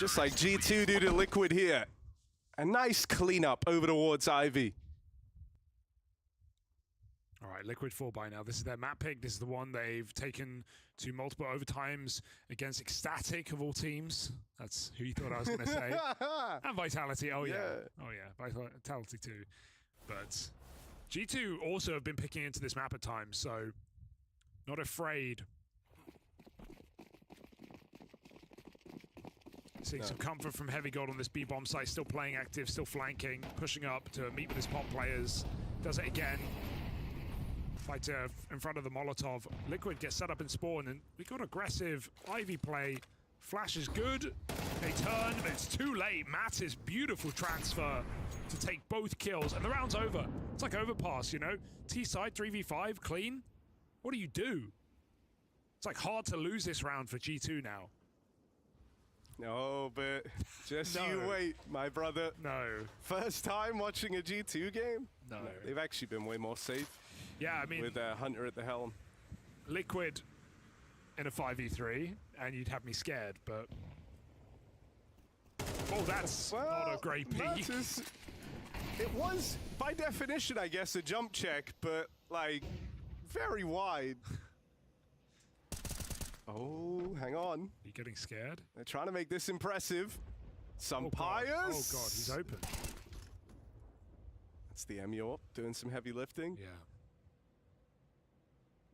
Just like G2 do to Liquid here. A nice cleanup over towards Ivy. All right, Liquid 4 by now. This is their map pick. This is the one they've taken to multiple overtimes against Ecstatic of all teams. That's who you thought I was going to say. And Vitality. Oh, yeah. Oh, yeah. Vitality too. But G2 also have been picking into this map at times, so not afraid. Seeing some comfort from Heavy Gold on this B-bomb site. Still playing active, still flanking, pushing up to meet with his pop players. Does it again. Fight in front of the Molotov. Liquid gets set up in spawn, and we got aggressive Ivy play. Flash is good. They turn, but it's too late. Mattis, beautiful transfer to take both kills, and the round's over. It's like overpass, you know? T-side 3v5, clean. What do you do? It's like hard to lose this round for G2 now. No, but just you wait, my brother. No. First time watching a G2 game? No. They've actually been way more safe. Yeah, I mean, with Hunter at the helm. Liquid in a 5v3, and you'd have me scared, but... Oh, that's not a great peek. It was, by definition, I guess, a jump check, but, like, very wide. Oh, hang on. Are you getting scared? They're trying to make this impressive. Some Oh Pius. God, he's open. That's the Emyor doing some heavy lifting. Yeah.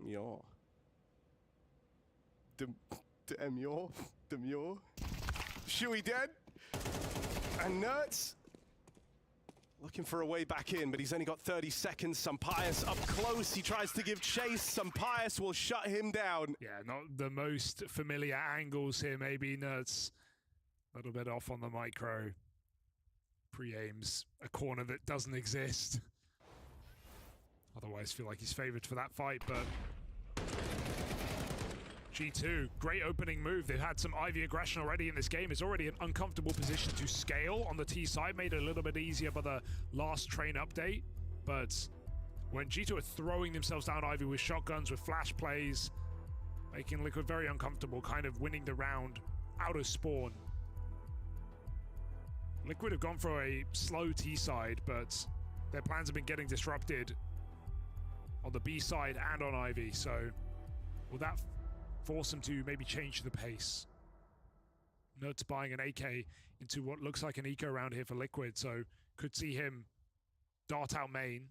Emyor. Emyor. Demure. Shuey dead. And Nerds looking for a way back in, but he's only got 30 seconds. Some Pius up close. He tries to give chase. Some Pius will shut him down. Yeah, not the most familiar angles here. Maybe Nerds a little bit off on the micro. Pre-aims a corner that doesn't exist. Otherwise, feel like he's favored for that fight, but G2, great opening move. They've had some Ivy aggression already in this game. It's already an uncomfortable position to scale on the T side. Made it a little bit easier by the last train update. But when G2 are throwing themselves down Ivy with shotguns, with flash plays, making Liquid very uncomfortable, kind of winning the round out of spawn. Liquid have gone for a slow T side, but their plans have been getting disrupted on the B side and on Ivy. So will that force them to maybe change the pace? Nerds buying an AK into what looks like an eco round here for Liquid, so could see him dart out main.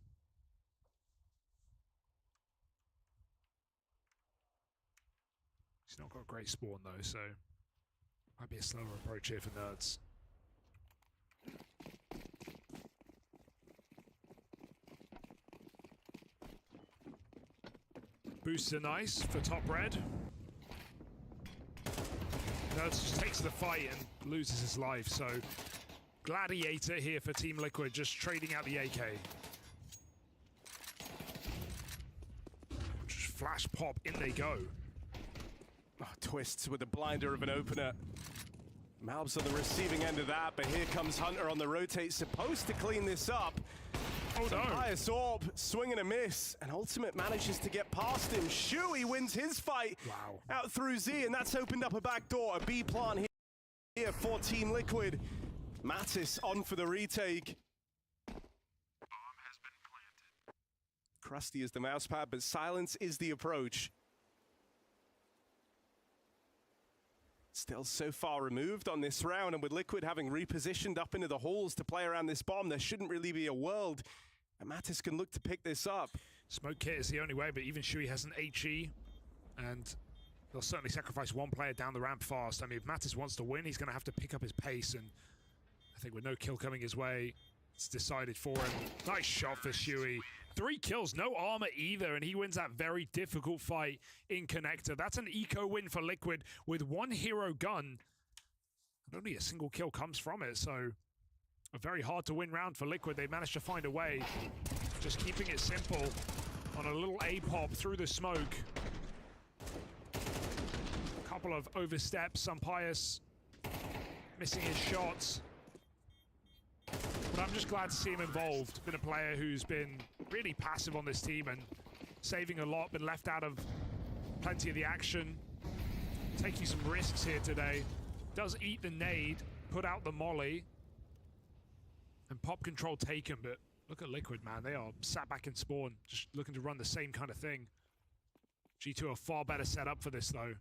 He's not got a great spawn though, so might be a slower approach here for Nerds. Boosts are nice for top red. Nerds just takes the fight and loses his life, so Gladiator here for Team Liquid, just trading out the AK. Just flash pop, in they go. Oh, twists with the blinder of an opener. Malb's on the receiving end of that, but here comes Hunter on the rotate, supposed to clean this up. Oh no. Pius Orb, swing and a miss, and Ultimate manages to get past him. Shuey wins his fight out through Z, and that's opened up a back door. A B plant here for Team Liquid. Mattis on for the retake. Bomb has been planted. Crusty is the mouse pad, but silence is the approach. Still so far removed on this round, and with Liquid having repositioned up into the halls to play around this bomb, there shouldn't really be a world. And Mattis can look to pick this up. Smoke kit is the only way, but even Shuey has an HE, and they'll certainly sacrifice one player down the ramp fast. I mean, if Mattis wants to win, he's going to have to pick up his pace, and I think with no kill coming his way, it's decided for him. Nice shot for Shuey. 3 kills, no armor either, and he wins that very difficult fight in Connector. That's an eco win for Liquid with 1 hero gun. And only a single kill comes from it, so a very hard to win round for Liquid. They managed to find a way, just keeping it simple on a little A-pop through the smoke. A couple of oversteps, some Pius missing his shots. But I'm just glad to see him involved. Been a player who's been really passive on this team and saving a lot, been left out of plenty of the action. Taking some risks here today. Does eat the nade, put out the molly, and pop control taken, but look at Liquid, man. They are sat back in spawn, just looking to run the same kind of thing. G2 are far better set up for this, though.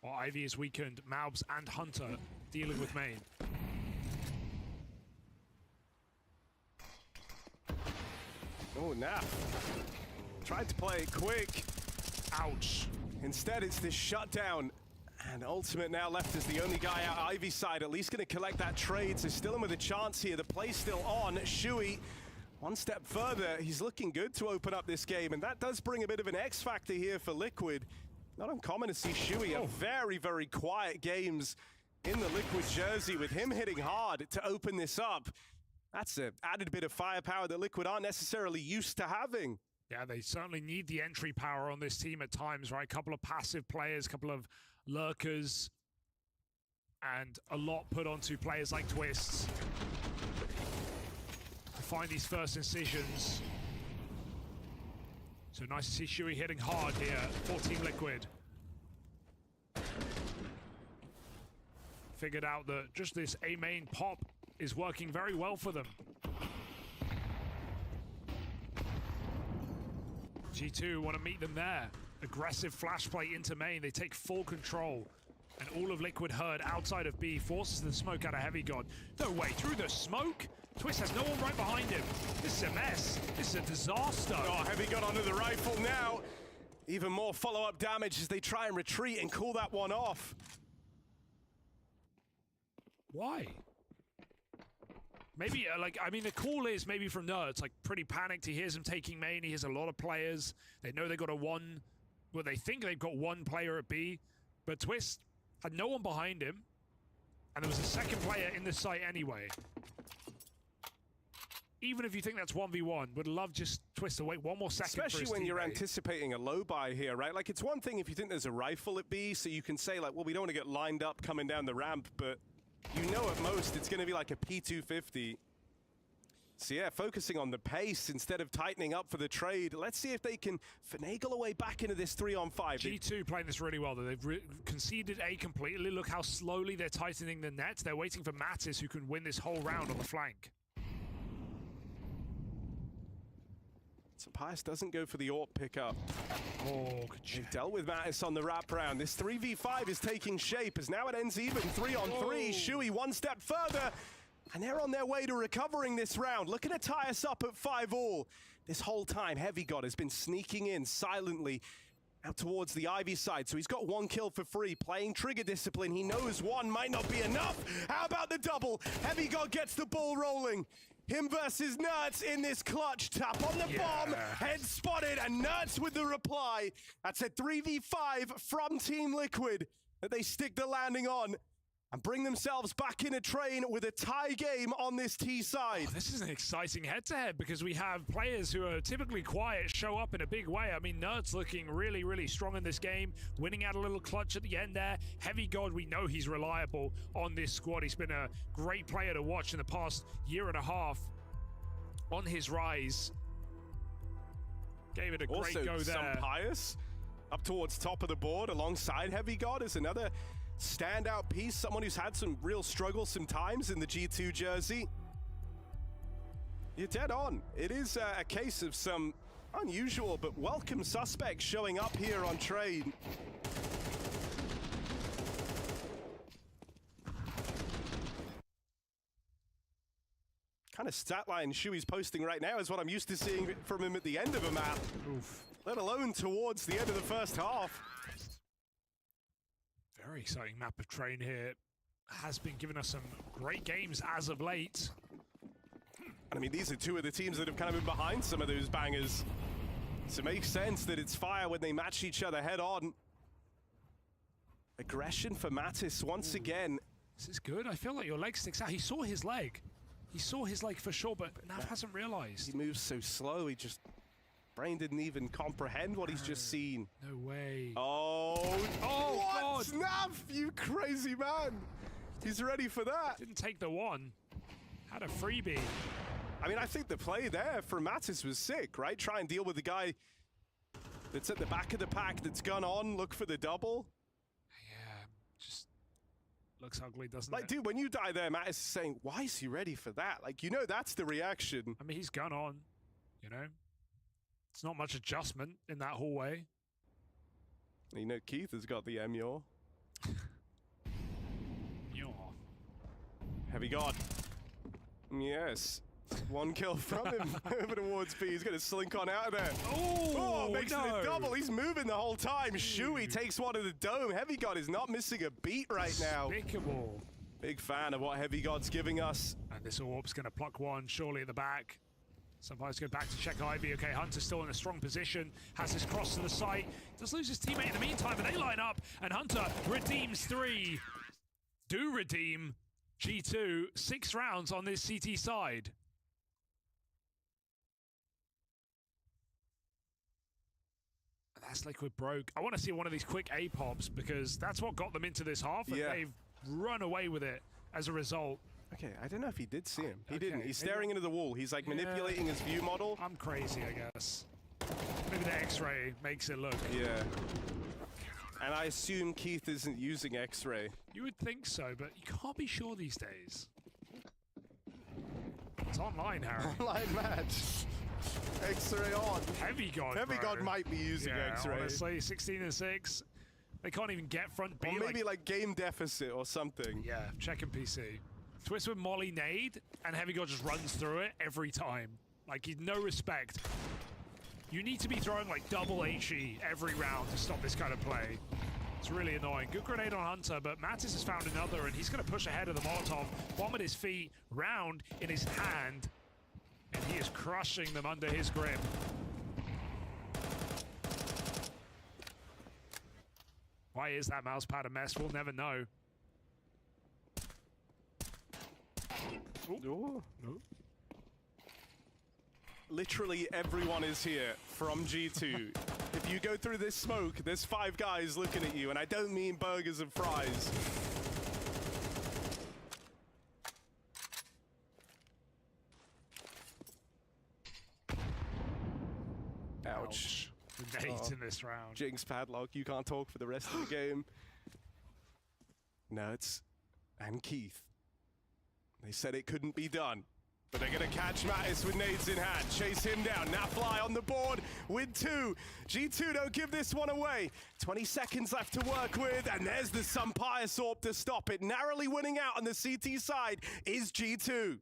While Ivy is weakened, Malbs and Hunter dealing with main. Oh, Naf. Tried to play it quick. Ouch. Instead, it's this shutdown. And Ultimate now left as the only guy out Ivy side, at least going to collect that trade. So still in with a chance here. The play's still on. Shui, one step further. He's looking good to open up this game. And that does bring a bit of an X factor here for Liquid. Not uncommon to see Shui have very, very quiet games in the Liquid jersey with him hitting hard to open this up. That's an added bit of firepower that Liquid aren't necessarily used to having. Yeah, they certainly need the entry power on this team at times, right? A couple of passive players, a couple of lurkers, and a lot put onto players like Twists to find these first incisions. So nice to see Shui hitting hard here for Team Liquid. Figured out that just this A main pop is working very well for them. G2 want to meet them there. Aggressive flash play into main. They take full control. And all of Liquid Herd outside of B forces the smoke out of Heavy God. No way, through the smoke? Twist has no one right behind him. This is a mess. This is a disaster. Oh, Heavy got onto the rifle now. Even more follow-up damage as they try and retreat and call that one off. Why? Maybe, I mean, the call is maybe from Nerds, like, pretty panicked. He hears him taking main. He hears a lot of players. They know they got they think they've got one player at B, but Twist had no one behind him, and there was a second player in the site anyway. Even if you think that's 1v1, would love just Twist to wait one more second. Especially when you're anticipating a low buy here, right? Like, it's one thing if you think there's a rifle at B, so you can say, like, well, we don't want to get lined up coming down the ramp, but you know at most it's going to be like a P250. So yeah, focusing on the pace instead of tightening up for the trade. Let's see if they can finagle away back into this 3-on-5. G2 playing this really well, though. They've conceded A completely. Look how slowly they're tightening the net. They're waiting for Mattis, who can win this whole round on the flank. So Pius doesn't go for the AWP pickup. Oh, good shit. They've dealt with Mattis on the wrap round. This 3v5 is taking shape as now it ends even 3-on-3. Shui one step further, and they're on their way to recovering this round. Looking to tie us up at 5-all. This whole time, Heavy God has been sneaking in silently out towards the Ivy side. So he's got one kill for free, playing trigger discipline. He knows one might not be enough. How about the double? Heavy God gets the ball rolling. Him versus Nerds in this clutch. Tap on the bomb, head spotted, and Nerds with the reply. That's a 3v5 from Team Liquid that they stick the landing on and bring themselves back in a train with a tie game on this T side. Oh, this is an exciting head-to-head because we have players who are typically quiet show up in a big way. I mean, Nerds looking really, really strong in this game, winning out a little clutch at the end there. Heavy God, we know he's reliable on this squad. He's been a great player to watch in the past year and a half on his rise. Gave it a great go there. Also, some Pius up towards top of the board alongside Heavy God is another standout piece, someone who's had some real struggles sometimes in the G2 jersey. You're dead on. It is a case of some unusual but welcome suspects showing up here on trade. Kind of stat line Shui's posting right now is what I'm used to seeing from him at the end of a map. Oof. Let alone towards the end of the first half. Very exciting map of Train here. Has been giving us some great games as of late. I mean, these are two of the teams that have kind of been behind some of those bangers. So it makes sense that it's fire when they match each other head on. Aggression for Mattis once again. This is good. I feel like your leg sticks out. He saw his leg. He saw his leg for sure, but Nav hasn't realized. He moves so slow, brain didn't even comprehend what he's just seen. No way. Oh, what? God. Nav, you crazy man. He's ready for that. Didn't take the one. Had a freebie. I mean, I think the play there for Mattis was sick, right? Try and deal with the guy that's at the back of the pack that's gun on, look for the double. Yeah, just Looks ugly, doesn't Like, it? dude, when you die there, Matt is saying, why is he ready for that? Like, you know that's the reaction. I mean, he's gun on, you know? It's not much adjustment in that hallway. You know Keith has got the MUR. Yaw. Heavy God. Yes. 1 kill from him over towards B. He's going to slink on out of there. Oh, Makes it a double. He's moving the whole time. Shuey takes one of the dome. Heavy God is not missing a beat right now. Despicable. Big fan of what Heavy God's giving us. And this Orb's going to pluck one, surely at the back. Somebody's going back to check Ivy. Okay, Hunter's still in a strong position. Has his cross to the site. Does lose his teammate in the meantime, but they line up. And Hunter redeems 3. Do redeem G2. 6 rounds on this CT side. That's Liquid broke. I want to see one of these quick A pops because that's what got them into this half, and they've run away with it as a result. Okay, I don't know if he did see him. He Okay, didn't. He's staring into the wall. He's like manipulating his view model. I'm crazy, I guess. Maybe the X-ray makes it look. Yeah. And I assume Keith isn't using X-ray. You would think so, but you can't be sure these days. It's online, Harry. Online match. X-ray on. Heavy God, Heavy bro. God might be using X-ray. Honestly, 16-6. They can't even get front B. Or maybe like game deficit or something. Yeah, checking PC. Twist with Molly nade, and Heavy God just runs through it every time. Like, he's no respect. You need to be throwing like double HE every round to stop this kind of play. It's really annoying. Good grenade on Hunter, but Mattis has found another, and he's going to push ahead of the Molotov. Bomb at his feet, round in his hand, and he is crushing them under his grip. Why is that mouse pad a mess? We'll never know. Ooh. Ooh. Literally everyone is here from G2. If you go through this smoke, there's 5 guys looking at you, and I don't mean burgers and fries. Ouch. The nades in this round. Jinx Padlock, you can't talk for the rest of the game. Nuts and Keith. They said it couldn't be done, but they're going to catch Mattis with nades in hand, chase him down. Nafly on the board with 2. G2 don't give this one away. 20 seconds left to work with, and there's the Sunpire's Orb to stop it. Narrowly winning out on the CT side is G2.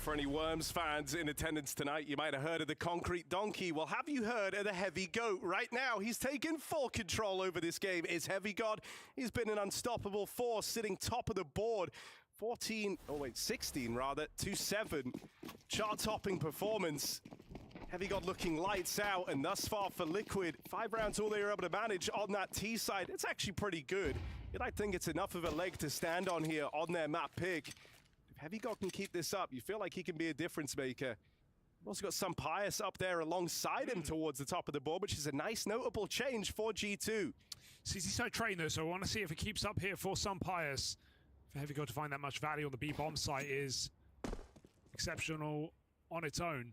for any Worms fans in attendance tonight, you might have heard of the Concrete Donkey. Well, have you heard of the Heavy Goat? Right now, he's taken full control over this game. It's Heavy God. He's been an unstoppable force, sitting top of the board. 16 rather, 2-7. Chart-topping performance. Heavy God looking lights out, and thus far for Liquid, 5 rounds all they were able to manage on that T side. It's actually pretty good. I think it's enough of a leg to stand on here on their map pick. If Heavy God can keep this up, you feel like he can be a difference maker. We've also got some Pius up there alongside him towards the top of the board, which is a nice notable change for G2. CT side train though, so I want to see if it keeps up here for some Pius. For Heavy God to find that much value on the B bomb site is exceptional on its own.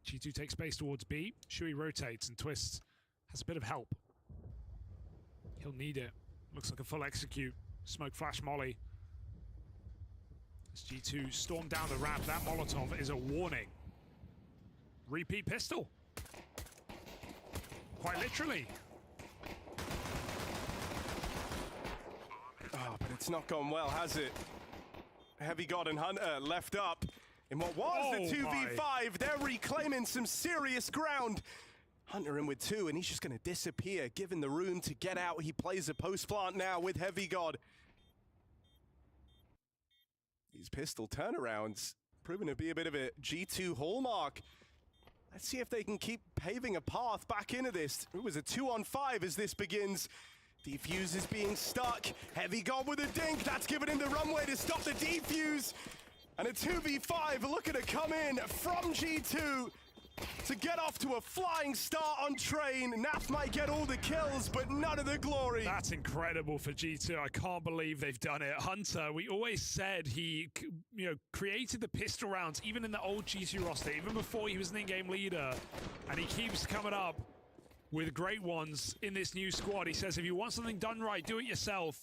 G2 takes space towards B. Shui rotates and twists. Has a bit of help. He'll need it. Looks like a full execute. Smoke flash molly. As G2 storm down the ramp, that Molotov is a warning. Repeat pistol. Quite literally. Oh, but it's not gone well, has it? Heavy God and Hunter left up in what was the 2v5. They're reclaiming some serious ground. Hunter in with 2, and he's just going to disappear, given the room to get out. He plays a post plant now with Heavy God. These pistol turnarounds proving to be a bit of a G2 hallmark. Let's see if they can keep paving a path back into this. It was a 2-on-5 as this begins. Defuse is being stuck. Heavy God with a dink. That's given him the runway to stop the defuse. And a 2v5 looking to come in from G2 to get off to a flying start on train. Naf might get all the kills, but none of the glory. That's incredible for G2. I can't believe they've done it. Hunter, we always said he, created the pistol rounds, even in the old G2 roster, even before he was an in-game leader. And he keeps coming up with great ones in this new squad. He says, if you want something done right, do it yourself.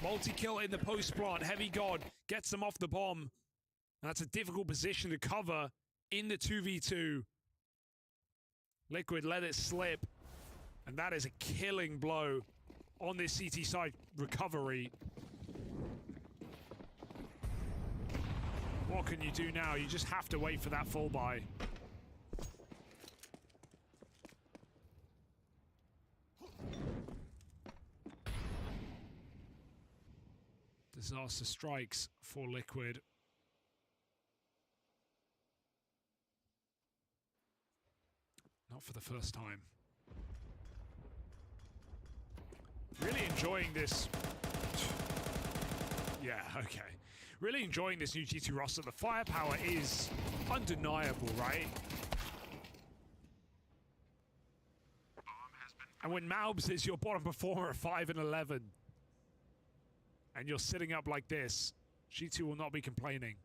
Multi-kill in the post plant. Heavy God gets them off the bomb. That's a difficult position to cover in the 2v2. Liquid let it slip, and that is a killing blow on this CT side recovery. What can you do now? You just have to wait for that full buy. Disaster strikes for Liquid. Not for the first time. Really enjoying this. Yeah, okay. Really enjoying this new G2 roster. The firepower is undeniable, right? And when Malbs is your bottom performer at 5-11, and you're sitting up like this, G2 will not be complaining.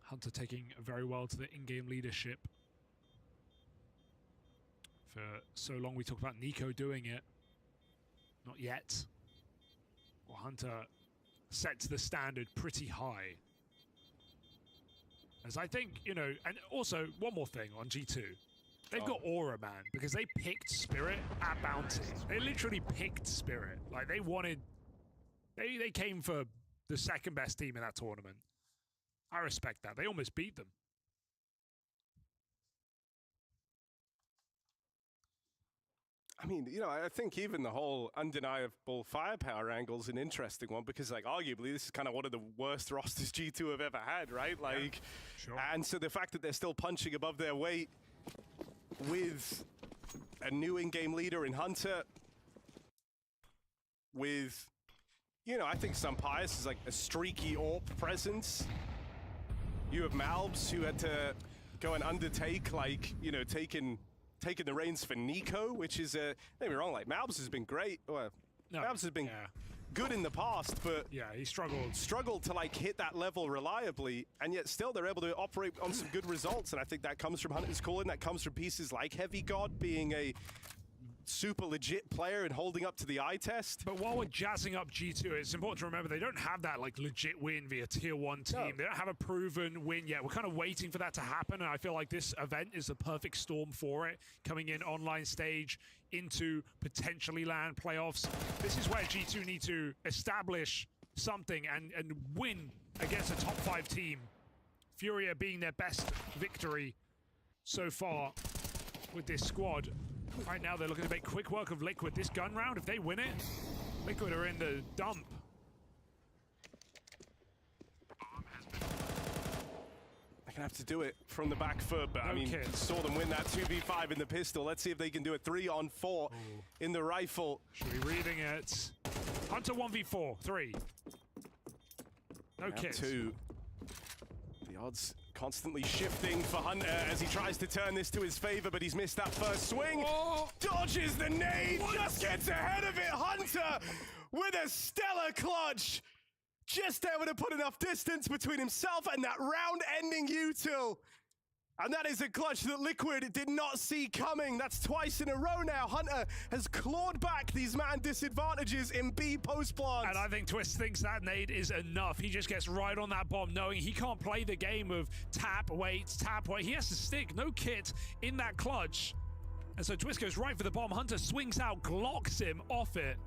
Hunter taking very well to the in-game leadership. For so long we talk about Nico doing it. Not yet. Well, Hunter sets the standard pretty high. As I think, and also one more thing on G2. They've got Aura, man, because they picked Spirit at Bounty. They literally picked Spirit. Like, they wanted... They came for the second best team in that tournament. I respect that. They almost beat them. I mean, I think even the whole undeniable firepower angle is an interesting one because, arguably, this is kind of one of the worst rosters G2 have ever had, right? Yeah, sure. And so the fact that they're still punching above their weight with a new in-game leader in Hunter, with, I think some Pius is like a streaky AWP presence. You have Malbs who had to go and undertake, taking the reins for Nico, which is, don't get me wrong, Malbs has been great. Well, Malbs has been good in the past, but yeah, he struggled to hit that level reliably, and yet still they're able to operate on some good results, and I think that comes from Hunter's calling, that comes from pieces like Heavy God being a super legit player and holding up to the eye test. But while we're jazzing up G2, it's important to remember they don't have that like legit win via tier 1 team. No. They don't have a proven win yet. We're kind of waiting for that to happen, and I feel like this event is the perfect storm for it. Coming in online stage into potentially land playoffs. This is where G2 need to establish something and win against a top 5 team. Furia being their best victory so far with this squad. Right now they're looking to make quick work of Liquid. This gun round, if they win it, Liquid are in the dump. They're gonna have to do it from the back foot, but No I mean, kit. saw them win that 2v5 in the pistol. Let's see if they can do it 3-on-4 in the rifle. Should be reading it. Hunter 1v4, 3. No Now kit. 2. The odds constantly shifting for Hunter as he tries to turn this to his favor, but he's missed that first swing. Oh. Dodges the nade, just gets ahead of it. Hunter with a stellar clutch. Just able to put enough distance between himself and that round-ending util. And that is a clutch that Liquid did not see coming. That's twice in a row now. Hunter has clawed back these man disadvantages in B post-plant. And I think Twist thinks that nade is enough. He just gets right on that bomb, knowing he can't play the game of tap, wait, tap, wait. He has to stick, no kit, in that clutch. And so Twist goes right for the bomb. Hunter swings out, glocks him off it.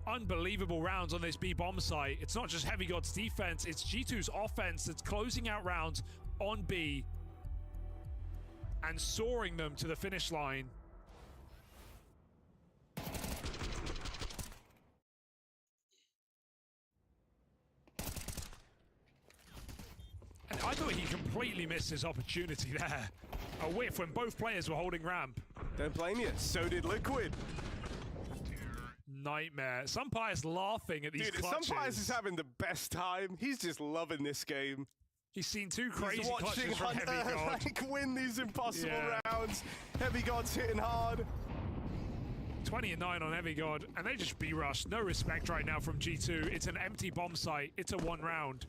Unbelievable rounds on this B bomb site. It's not just Heavy God's defense, it's G2's offense that's closing out rounds on B and soaring them to the finish line. And I thought he completely missed his opportunity there. A whiff when both players were holding ramp. Don't blame you. So did Liquid. Nightmare. Sumpire laughing at these Dude, clutches. Sumpire is having the best time. He's just loving this game. He's seen 2 crazy He's watching clutches from Hunter Heavy God. like win these impossible Yeah. rounds. Heavy God's hitting hard. 20 and 9 on Heavy God, and they just B-rush. No respect right now from G2. It's an empty bomb site. It's a 1 round.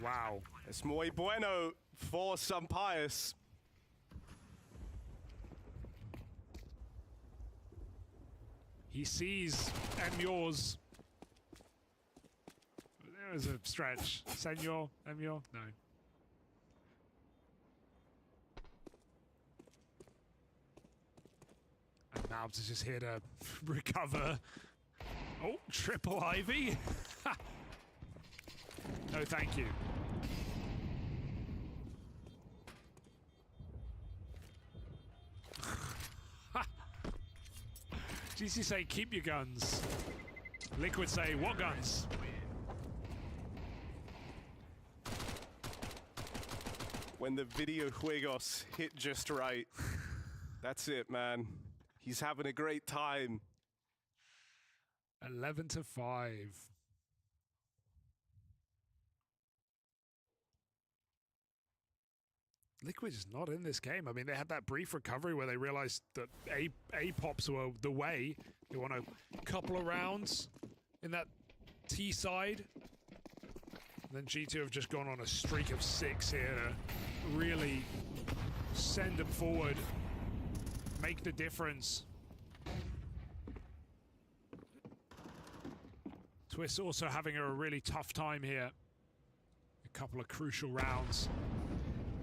Wow. It's muy bueno for Sumpire. He sees Emyor's. There was a stretch. Senor? Emyor? No. And Mabs is just here to recover. Oh, triple Ivy. No, thank you. GC say, keep your guns. Liquid say, what guns? When the video juegos hit just right. That's it, man. He's having a great time. 11-5. Liquid is not in this game. I mean, they had that brief recovery where they realized that A pops were the way. They won a couple of rounds in that T side. And then G2 have just gone on a streak of 6 here to really send them forward, make the difference. Twist also having a really tough time here. A couple of crucial rounds.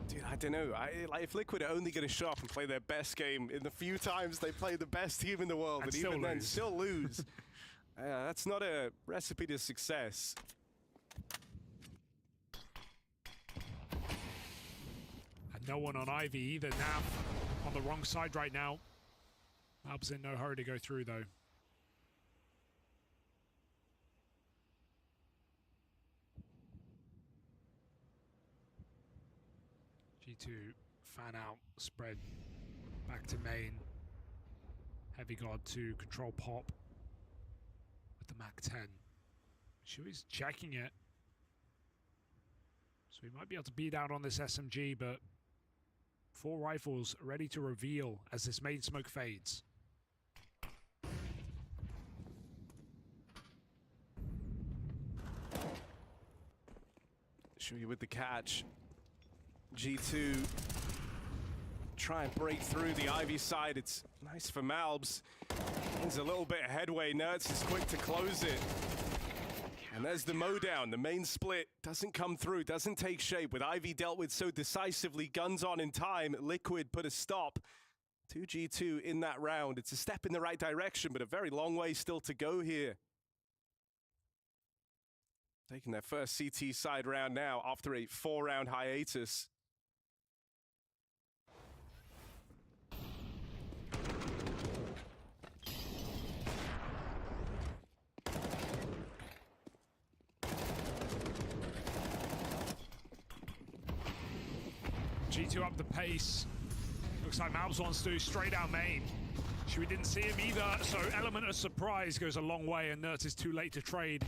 Dude, I don't know. Like, if Liquid are only going to show up and play their best game in the few times they play the best team in the world, And but still even then lose. still lose, that's not a recipe to success. And no one on Ivy either. Nav on the wrong side right now. Alb's in no hurry to go through though. G2 fan out, spread back to main. Heavy God to control pop with the Mac 10. Shui's checking it. So he might be able to beat out on this SMG, but 4 rifles ready to reveal as this main smoke fades. Shui with the catch. G2 try and break through the Ivy side. It's nice for Malbs. There's a little bit of headway. Nerds is quick to close it. And there's the mowdown. The main split doesn't come through, doesn't take shape. With Ivy dealt with so decisively, guns on in time, Liquid put a stop to G2 in that round. It's a step in the right direction, but a very long way still to go here. Taking their first CT side round now after a 4-round hiatus. G2 up the pace. Looks like Malbs wants to straight out main. We didn't see him either, so element of surprise goes a long way, and Nerds is too late to trade.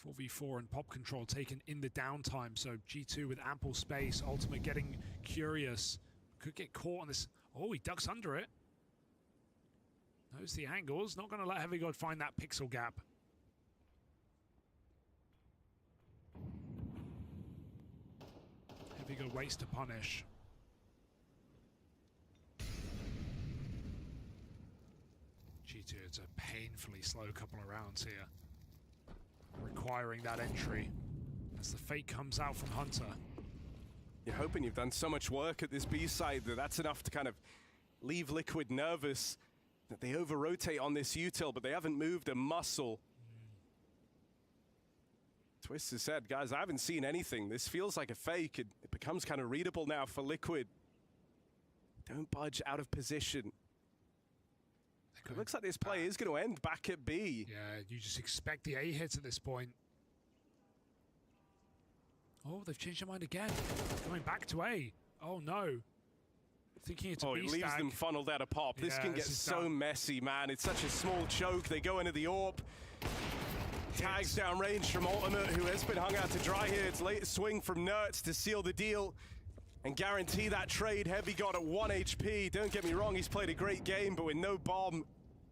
.4v4 and pop control taken in the downtime, so G2 with ample space. Ultimate getting curious. Could get caught on this. Oh, he ducks under it. Knows the angles. Not going to let Heavy God find that pixel gap. Heavy God waits to punish. G2, it's a painfully slow couple of rounds here, requiring that entry as the fake comes out from Hunter. You're hoping you've done so much work at this B side that that's enough to kind of leave Liquid nervous, that they over-rotate on this util, but they haven't moved a muscle. Twist has said, guys, I haven't seen anything. This feels like a fake. It becomes kind of readable now for Liquid. Don't budge out of position. It looks like this play is going to end back at B. Yeah, you just expect the A hits at this point. Oh, they've changed their mind again. Going back to A. Oh no. Thinking it's a B it leaves stack. them funneled out of pop. This Yeah, can get so messy, man. It's such a small choke. They go into the AWP. Tags down range from Ultimate, who has been hung out to dry here. It's late swing from Nerds to seal the deal and guarantee that trade. Heavy got at 1 HP. Don't get me wrong, he's played a great game, but with no bomb,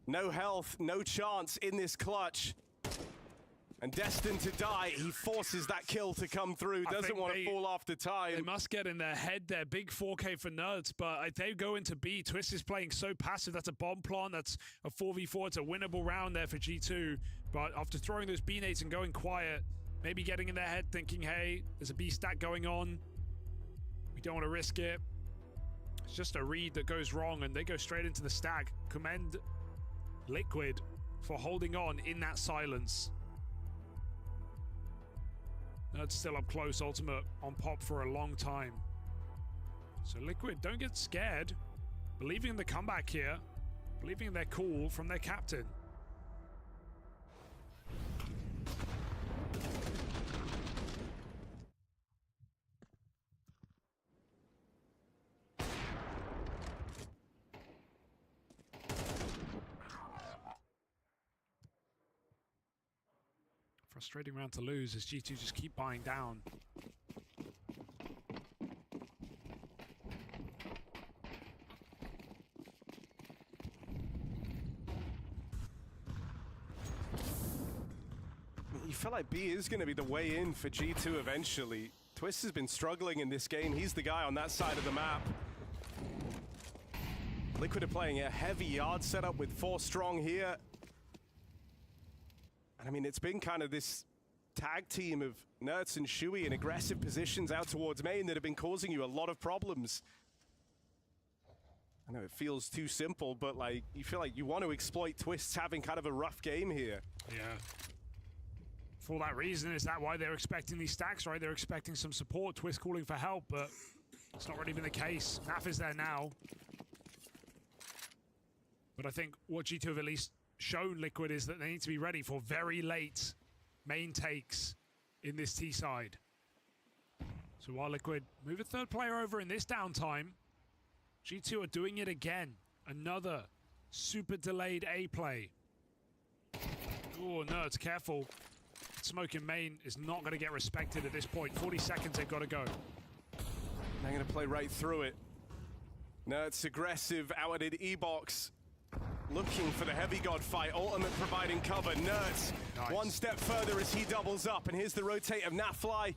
no health, no chance in this clutch. And destined to die, he forces that kill to come through. Doesn't want to fall after time. They must get in their head there. Big 4K for Nerds, but if they go into B, Twist is playing so passive. That's a bomb plant. That's a 4v4. It's a winnable round there for G2. But after throwing those B nades and going quiet, maybe getting in their head thinking, hey, there's a B stack going on. We don't want to risk it. It's just a read that goes wrong, and they go straight into the stack. Commend Liquid for holding on in that silence. Nerds still up close, Ultimate on pop for a long time. So Liquid, don't get scared. Believing in the comeback here. Believing in their call from their captain. Frustrating round to lose as G2 just keep buying down. You feel like B is going to be the way in for G2 eventually. Twist has been struggling in this game. He's the guy on that side of the map. Liquid are playing a heavy yard setup with 4 strong here. And I mean, it's been kind of this tag team of Nerds and Shui in aggressive positions out towards main that have been causing you a lot of problems. I know it feels too simple, but like, you feel like you want to exploit Twist's having kind of a rough game here. Yeah. For that reason, is that why they're expecting these stacks, right? They're expecting some support, Twist calling for help, but it's not really been the case. Naf is there now. But I think what G2 have at least shown Liquid is that they need to be ready for very late main takes in this T side. So while Liquid move a third player over in this downtime, G2 are doing it again. Another super delayed A play. Oh, Nerds, careful. Smoke in main is not going to get respected at this point. 40 seconds, they've got to go. They're going to play right through it. Nerds aggressive, out at E-box. looking for the Heavy God fight. Ultimate providing cover. Nerds Nice. one step further as he doubles up. And here's the rotate of Natfly.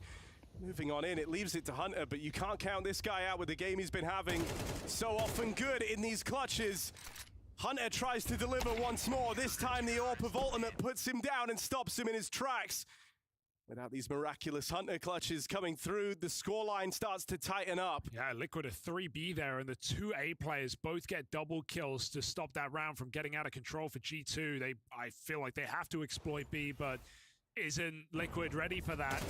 Moving on in, it leaves it to Hunter, but you can't count this guy out with the game he's been having. So often good in these clutches. Hunter tries to deliver once more. This time the AWP of Ultimate puts him down and stops him in his tracks. Without these miraculous Hunter clutches coming through, the scoreline starts to tighten up. Yeah, Liquid a 3B there, and the two A players both get double kills to stop that round from getting out of control for G2. I feel like they have to exploit B, but isn't Liquid ready for that?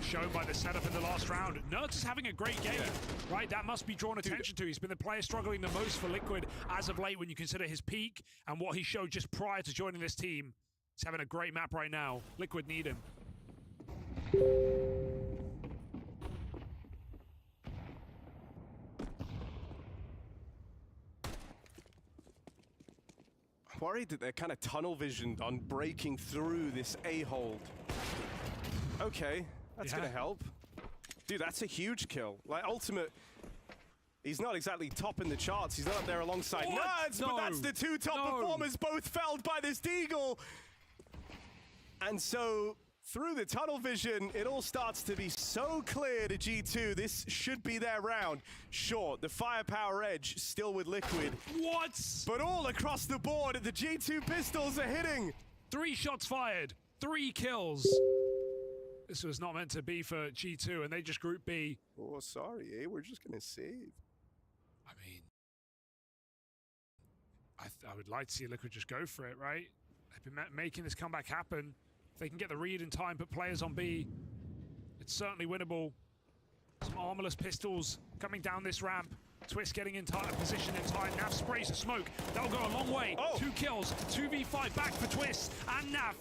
Shown by the setup in the last round. Nerds is having a great game, right? That must be drawn attention to. He's been the player struggling the most for Liquid as of late when you consider his peak and what he showed just prior to joining this team. He's having a great map right now. Liquid need him. Worried that they're kind of tunnel visioned on breaking through this A-hold. Okay, that's gonna help. Dude, that's a huge kill. Like, Ultimate, he's not exactly topping the charts. He's not up there alongside Nerds, but that's the two top performers both felled by this Deagle. And so, through the tunnel vision, it all starts to be so clear to G2. This should be their round. Sure, the firepower edge still with Liquid. What? But all across the board, the G2 pistols are hitting. 3 shots fired, 3 kills. This was not meant to be for G2, and they just group B. Oh, sorry, eh? We're just gonna save. I mean, I would like to see Liquid just go for it, right? They've been making this comeback happen. If they can get the read in time, put players on B, it's certainly winnable. Some armorless pistols coming down this ramp. Twist getting in position in time. Nav sprays the smoke. That'll go a long way. 2 kills, 2v5 back for Twist and Nav.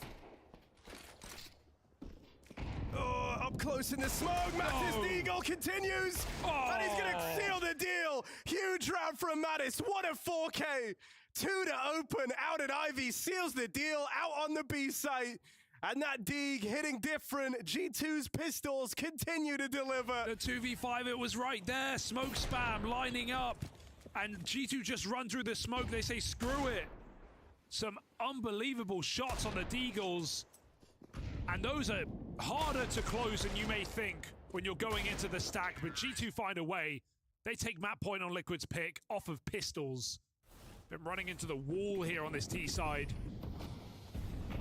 Oh, up close in the smoke. Mattis Deagle continues. And he's going to seal the deal. Huge round from Mattis. What a 4K. 2 to open out at Ivy. Seals the deal out on the B site. And that Deag hitting different. G2's pistols continue to deliver. The 2v5, it was right there. Smoke spam lining up. And G2 just run through the smoke. They say, screw it. Some unbelievable shots on the Deagles. And those are harder to close than you may think when you're going into the stack. But G2 find a way. They take map point on Liquid's pick off of pistols. Been running into the wall here on this T side.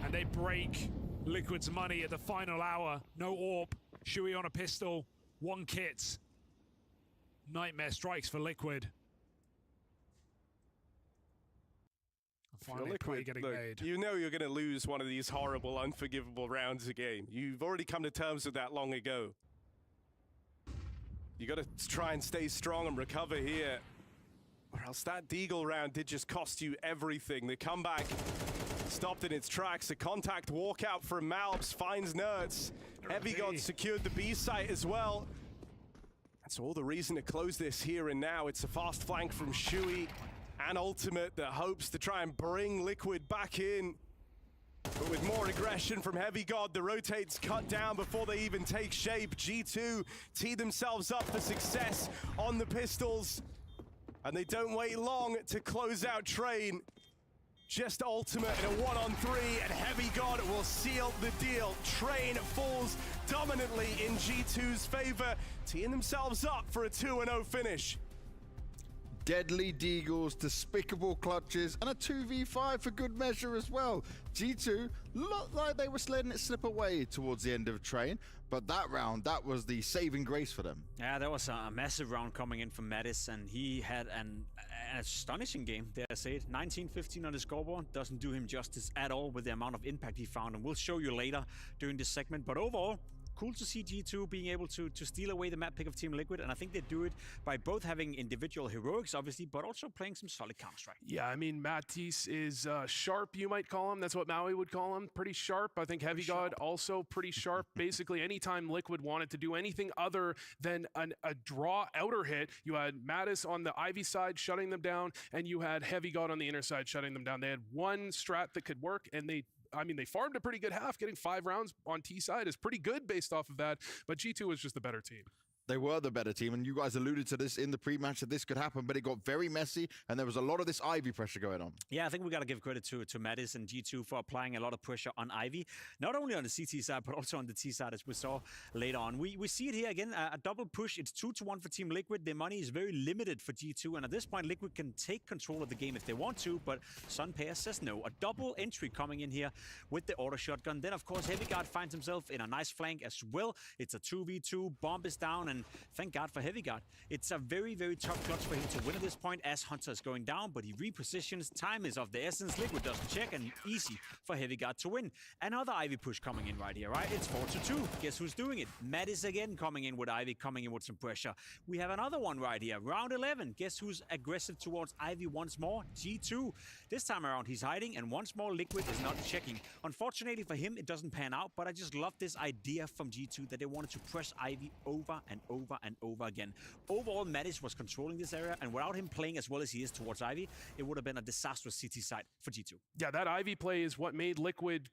And they break Liquid's money at the final hour. No AWP. Shui on a pistol. 1 kit. Nightmare strikes for Liquid. Finally, Liquid, getting look, made. you know you're going to lose one of these horrible, unforgivable rounds a game. You've already come to terms with that long ago. You got to try and stay strong and recover here, or else that Deagle round did just cost you everything. The comeback stopped in its tracks. A contact walkout from Malps finds Nerds. Heavy God secured the B site as well. That's all the reason to close this here and now. It's a fast flank from Shui and Ultimate that hopes to try and bring Liquid back in. But with more aggression from Heavy God, the rotates cut down before they even take shape. G2 tee themselves up for success on the pistols. And they don't wait long to close out Train. Just Ultimate in a 1-on-3, and Heavy God will seal the deal. Train falls dominantly in G2's favor, teeing themselves up for a 2-0 finish. Deadly Deagles, despicable clutches, and a 2v5 for good measure as well. G2 looked like they were letting it slip away towards the end of Train, but that round, that was the saving grace for them. Yeah, that was a massive round coming in from Mattis, and he had an astonishing game, dare I say it. 19-15 on the scoreboard, doesn't do him justice at all with the amount of impact he found, and we'll show you later during this segment. But overall, cool to see G2 being able to steal away the map pick of Team Liquid, and I think they do it by both having individual heroics, obviously, but also playing some solid Counter-Strike. Yeah, I mean, Matisse is sharp, you might call him. That's what Maui would call him. Pretty sharp. I think Heavy God also pretty sharp. Basically, anytime Liquid wanted to do anything other than a draw outer hit, you had Mattis on the Ivy side shutting them down, and you had Heavy God on the inner side shutting them down. They had one strat that could work, and they farmed a pretty good half. Getting 5 rounds on T side is pretty good based off of that, but G2 was just the better team. They were the better team, and you guys alluded to this in the pre-match that this could happen, but it got very messy, and there was a lot of this Ivy pressure going on. Yeah, I think we got to give credit to Mattis and G2 for applying a lot of pressure on Ivy, not only on the CT side, but also on the T side, as we saw later on. We see it here again, a double push. It's 2-1 for Team Liquid. Their money is very limited for G2, and at this point, Liquid can take control of the game if they want to, but Sunpair says no. A double entry coming in here with the auto shotgun. Then, of course, Heavy Guard finds himself in a nice flank as well. It's a 2v2, bomb is down, and thank God for Heavy Guard. It's a very, very tough clutch for him to win at this point as Hunter is going down, but he repositions. Time is of the essence. Liquid doesn't check, and easy for Heavy Guard to win. Another Ivy push coming in right here, right? It's 4-2. Guess who's doing it? Mattis again coming in with Ivy, coming in with some pressure. We have another one right here. Round 11. Guess who's aggressive towards Ivy once more? G2. This time around, he's hiding, and once more, Liquid is not checking. Unfortunately for him, it doesn't pan out, but I just love this idea from G2 that they wanted to press Ivy over and over and over again. Overall, Mattis was controlling this area, and without him playing as well as he is towards Ivy, it would have been a disastrous CT side for G2. Yeah, that Ivy play is what made Liquid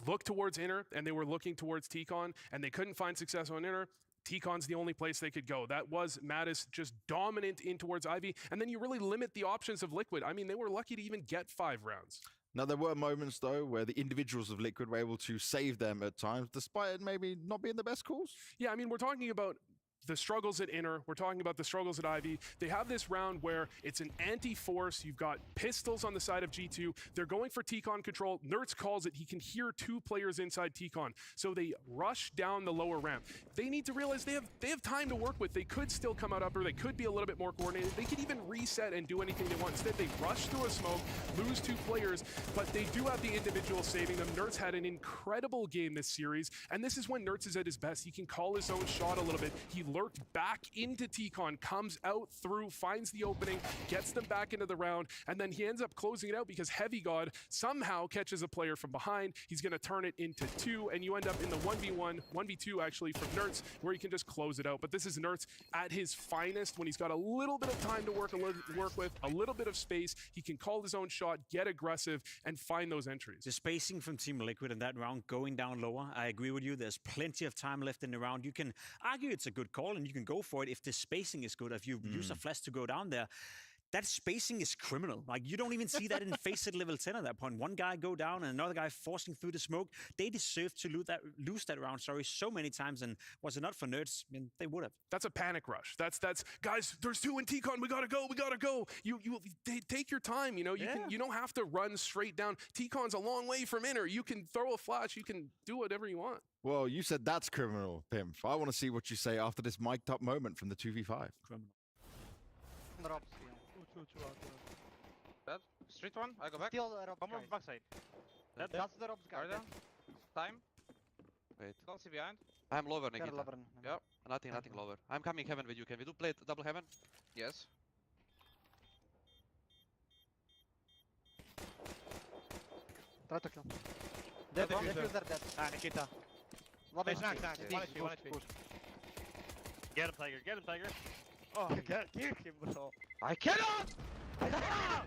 look towards Inner, and they were looking towards T-Con, and they couldn't find success on Inner. T-Con's the only place they could go. That was Mattis just dominant in towards Ivy, and then you really limit the options of Liquid. I mean, they were lucky to even get 5 rounds. Now, there were moments, though, where the individuals of Liquid were able to save them at times, despite it maybe not being the best calls. Yeah, I mean, we're talking about the struggles at Inner. We're talking about the struggles at Ivy. They have this round where it's an anti-force. You've got pistols on the side of G2. They're going for T-Con control. Nertz calls it. He can hear 2 players inside T-Con. So they rush down the lower ramp. They need to realize they have time to work with. They could still come out upper. They could be a little bit more coordinated. They could even reset and do anything they want. Instead, they rush through a smoke, lose 2 players, but they do have the individual saving them. Nertz had an incredible game this series, and this is when Nertz is at his best. He can call his own shot a little bit. He lurked back into T-Con, comes out through, finds the opening, gets them back into the round, and then he ends up closing it out because Heavy God somehow catches a player from behind. He's going to turn it into 2, and you end up in the 1v1, 1v2 actually from Nertz, where he can just close it out. But this is Nertz at his finest when he's got a little bit of time to work with, a little bit of space. He can call his own shot, get aggressive, and find those entries. The spacing from Team Liquid in that round going down lower, I agree with you. There's plenty of time left in the round. You can argue it's a good call, and you can go for it if the spacing is good. If you use a flash to go down there, that spacing is criminal. Like, you don't even see that in face at level 10 at that point. One guy go down and another guy forcing through the smoke. They deserve to lose that round, so many times. And was it not for Nerds, I mean, they would have. That's a panic rush. That's guys, there's 2 in T-Con. We gotta go. They take your time, you know. You don't have to run straight down. T-Con's a long way from Inner. You can throw a flash, you can do whatever you want. Well, you said that's criminal, Pimp. I want to see what you say after this mic'd up moment from the 2v5. Criminal. Drops, yeah. Two out. Dead. Street one, I go back. Still Rob's Come on, guy. backside. Dead. That's the Rob's guy. Are there? Time. Wait. Don't see behind. I'm lower, They're Nikita. lovern. Yep. Nothing lower. I'm coming heaven with you. Can we do play double heaven? Yes. Try to kill. Dead, Dead, defuse dead. their dead. Ah, Nikita. Love Nice, it. nice, nice. Push, One HP, one push, HP. Get him, Tiger. Get him, Tiger. Oh, get him, bro. I cannot! I cannot!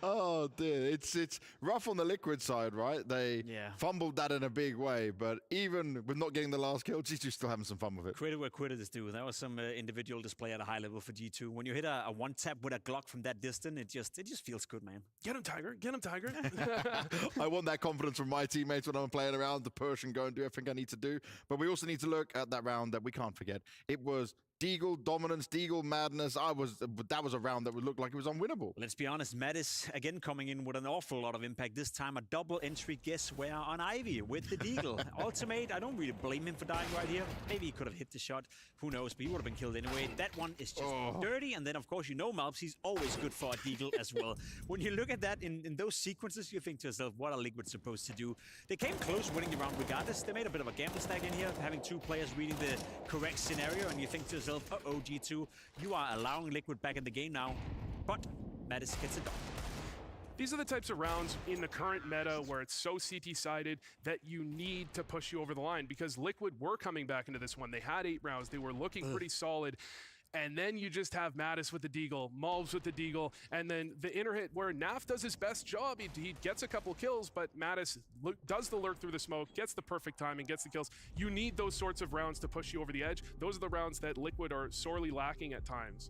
Oh dear, it's rough on the Liquid side, right? They fumbled that in a big way, but even with not getting the last kill, G2 still having some fun with it. Credit where credit is due. That was some individual display at a high level for G2. When you hit a one tap with a Glock from that distance, it just feels good, man. Get him, Tiger. Get him, Tiger. I want that confidence from my teammates when I'm playing around, to push and go and do everything I need to do. But we also need to look at that round that we can't forget. It was Deagle dominance, Deagle madness. That was a round that would look like it was unwinnable. Let's be honest, Mattis again coming in with an awful lot of impact. This time a double entry guess where on Ivy with the Deagle. Ultimate, I don't really blame him for dying right here. Maybe he could have hit the shot. Who knows, but he would have been killed anyway. That one is just dirty. And then, of course, you know Malps, he's always good for a Deagle as well. When you look at that in those sequences, you think to yourself, what are Liquid supposed to do? They came close winning the round regardless. They made a bit of a gamble stack in here, having 2 players reading the correct scenario. And you think to yourself, uh-oh, G2, you are allowing Liquid back in the game now. But Mattis gets it done. These are the types of rounds in the current meta where it's so CT-sided that you need to push you over the line, because Liquid were coming back into this one. They had 8 rounds. They were looking pretty solid. And then you just have Mattis with the deagle, Malves with the deagle, and then the inner hit where Naf does his best job. He gets a couple kills, but Mattis does the lurk through the smoke, gets the perfect timing, gets the kills. You need those sorts of rounds to push you over the edge. Those are the rounds that Liquid are sorely lacking at times.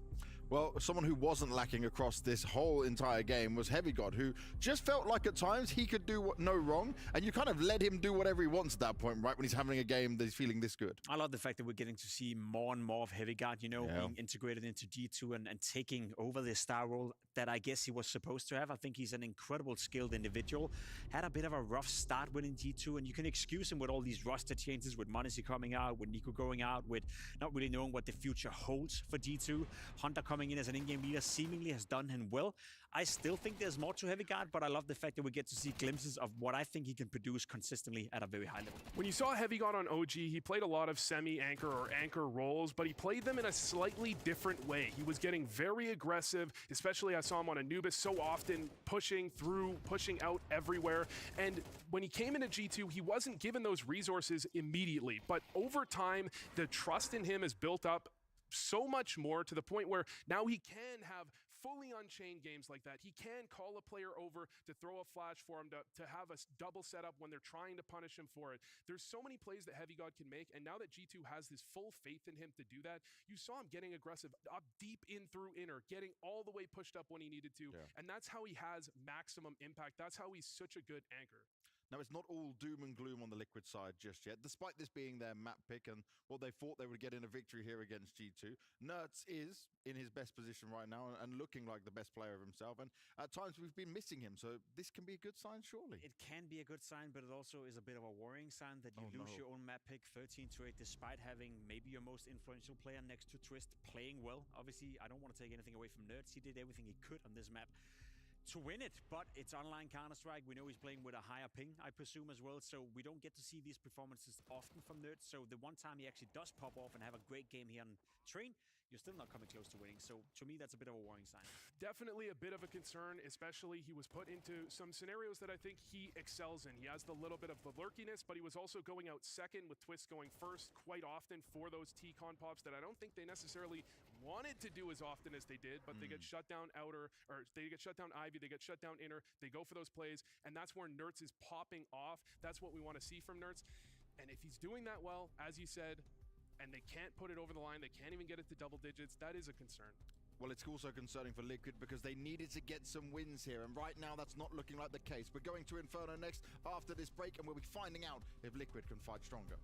Well, someone who wasn't lacking across this whole entire game was Heavy God, who just felt like at times he could do no wrong, and you kind of let him do whatever he wants at that point, right, when he's having a game that he's feeling this good. I love the fact that we're getting to see more and more of Heavy Guard, you know, being integrated into G2 and taking over the star role that I guess he was supposed to have. I think he's an incredible skilled individual. Had a bit of a rough start winning G2, and you can excuse him with all these roster changes, with Monacy coming out, with Nico going out, with not really knowing what the future holds for G2. Hunter coming in as an in-game leader seemingly has done him well. I still think there's more to Heavy Guard, but I love the fact that we get to see glimpses of what I think he can produce consistently at a very high level. When you saw Heavy God on OG, he played a lot of semi-anchor or anchor roles, but he played them in a slightly different way. He was getting very aggressive, especially I saw him on Anubis so often, pushing through, pushing out everywhere. And when he came into G2, he wasn't given those resources immediately, but over time, the trust in him has built up so much more to the point where now he can have fully unchained games like that. He can call a player over to throw a flash for him, to have a double setup when they're trying to punish him for it. There's so many plays that Heavy God can make, and now that G2 has this full faith in him to do that, you saw him getting aggressive up deep in through inner, getting all the way pushed up when he needed to, and that's how he has maximum impact. That's how he's such a good anchor. Now, it's not all doom and gloom on the Liquid side just yet, despite this being their map pick and what they thought they would get in a victory here against G2. Nertz is in his best position right now and looking like the best player of himself, and at times we've been missing him, so this can be a good sign, surely. It can be a good sign, but it also is a bit of a worrying sign that you lose your own map pick 13-8 despite having maybe your most influential player next to Twist playing well. Obviously, I don't want to take anything away from Nertz. He did everything he could on this map to win it, but it's online Counter-Strike. We know he's playing with a higher ping, I presume, as well, so we don't get to see these performances often from Nerds. So the one time he actually does pop off and have a great game here on Train, you're still not coming close to winning. So to me, that's a bit of a worrying sign. Definitely a bit of a concern, especially he was put into some scenarios that I think he excels in. He has the little bit of the lurkiness, but he was also going out second with Twist going first quite often for those T-con pops that I don't think they necessarily wanted to do as often as they did, but they get shut down outer, or they get shut down Ivy, they get shut down inner, they go for those plays, and that's where Nertz is popping off. That's what we want to see from Nertz. And if he's doing that well, as you said, and they can't put it over the line, they can't even get it to double digits, that is a concern. Well, it's also concerning for Liquid because they needed to get some wins here, and right now that's not looking like the case. We're going to Inferno next after this break, and we'll be finding out if Liquid can fight stronger.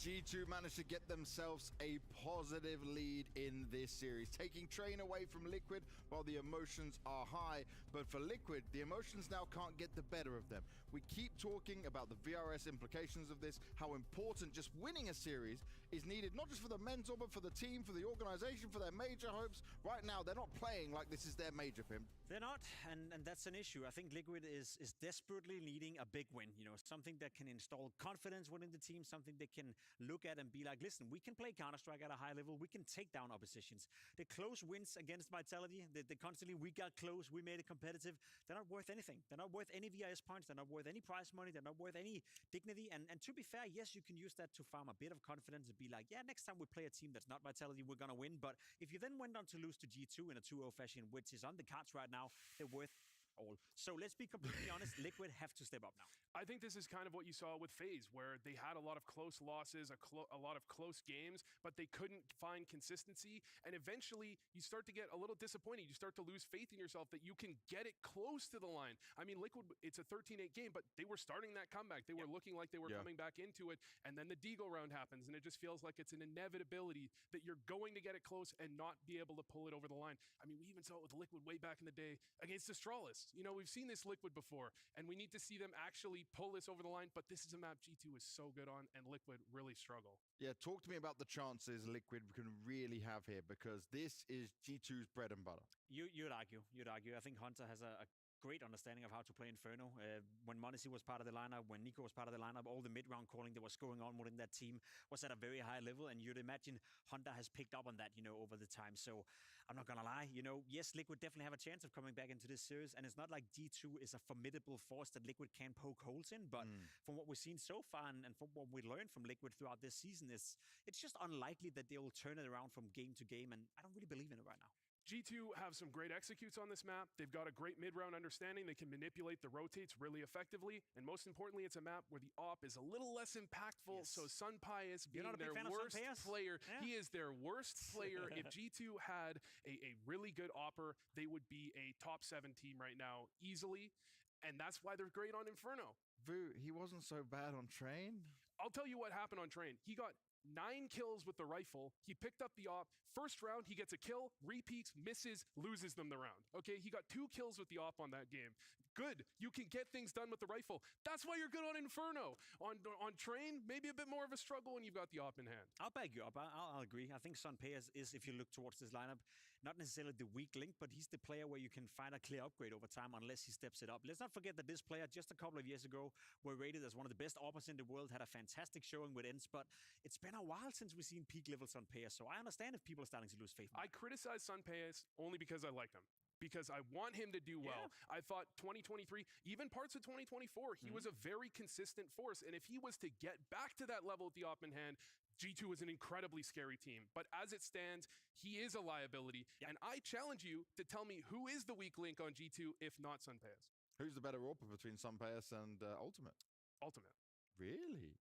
G2 managed to get themselves a positive lead in this series, taking Train away from Liquid while the emotions are high. But for Liquid, the emotions now can't get the better of them. We keep talking about the VRS implications of this, how important just winning a series is needed, not just for the mentor, but for the team, for the organization, for their major hopes. Right now, they're not playing like this is their major, Pim. They're not, and that's an issue. I think Liquid is desperately needing a big win, you know, something that can install confidence within the team, something they can look at and be like, listen, we can play Counter-Strike at a high level, we can take down oppositions. The close wins against Vitality, they constantly, we got close, we made it competitive, they're not worth anything. They're not worth any VIS points, they're not worth any prize money, they're not worth any dignity, and to be fair, yes, you can use that to farm a bit of confidence and be like, yeah, next time we play a team that's not Vitality, we're gonna win, but if you then went on to lose to G2 in a 2-0 fashion, which is on the cards right now, they're worth all. So let's be completely honest, Liquid have to step up now. I think this is kind of what you saw with FaZe, where they had a lot of close losses, a lot of close games, but they couldn't find consistency. And eventually, you start to get a little disappointed. You start to lose faith in yourself that you can get it close to the line. I mean, Liquid, it's a 13-8 game, but they were starting that comeback. They were looking like they were coming back into it. And then the Deagle round happens, and it just feels like it's an inevitability that you're going to get it close and not be able to pull it over the line. I mean, we even saw it with Liquid way back in the day against Astralis. You know, we've seen this Liquid before, and we need to see them actually pull this over the line, but this is a map G2 is so good on, and Liquid really struggle. Yeah, talk to me about the chances Liquid can really have here, because this is G2's bread and butter. You'd argue. I think Hunter has a great understanding of how to play Inferno. When m0NESY was part of the lineup, when Nico was part of the lineup, all the mid-round calling that was going on within that team was at a very high level, and you'd imagine Hunter has picked up on that, you know, over the time. So I'm not gonna lie, you know, yes, Liquid definitely have a chance of coming back into this series, and it's not like G2 is a formidable force that Liquid can poke holes in, but from what we've seen so far and from what we learned from Liquid throughout this season, it's just unlikely that they will turn it around from game to game, and I don't really believe in it right now. G2 have some great executes on this map. They've got a great mid-round understanding. They can manipulate the rotates really effectively. And most importantly, it's a map where the op is a little less impactful. Yes. So Sunpius being their worst player, he is their worst player. If G2 had a really good opper, they would be a top 7 team right now easily. And that's why they're great on Inferno. Vu, he wasn't so bad on Train. I'll tell you what happened on Train. He got 9 kills with the rifle. He picked up the op. First round, he gets a kill, repeats, misses, loses them the round. Okay, he got 2 kills with the op on that game. Good. You can get things done with the rifle. That's why you're good on Inferno. On Train, maybe a bit more of a struggle when you've got the op in hand. I'll back you up. I'll agree. I think Sunpius is, if you look towards this lineup, not necessarily the weak link, but he's the player where you can find a clear upgrade over time unless he steps it up. Let's not forget that this player, just a couple of years ago, were rated as one of the best oppers in the world, had a fantastic showing with ends, but it's been a while since we've seen peak levels on Sunpius, so I understand if people are starting to lose faith. I criticize Sunpius only because I like him, because I want him to do well. I thought 2023, even parts of 2024, he was a very consistent force, and if he was to get back to that level with the op in hand, G2 is an incredibly scary team. But as it stands, he is a liability, and I challenge you to tell me who is the weak link on G2 if not Sunpius. Who's the better AWPer between Sunpius and Ultimate? Ultimate. Really?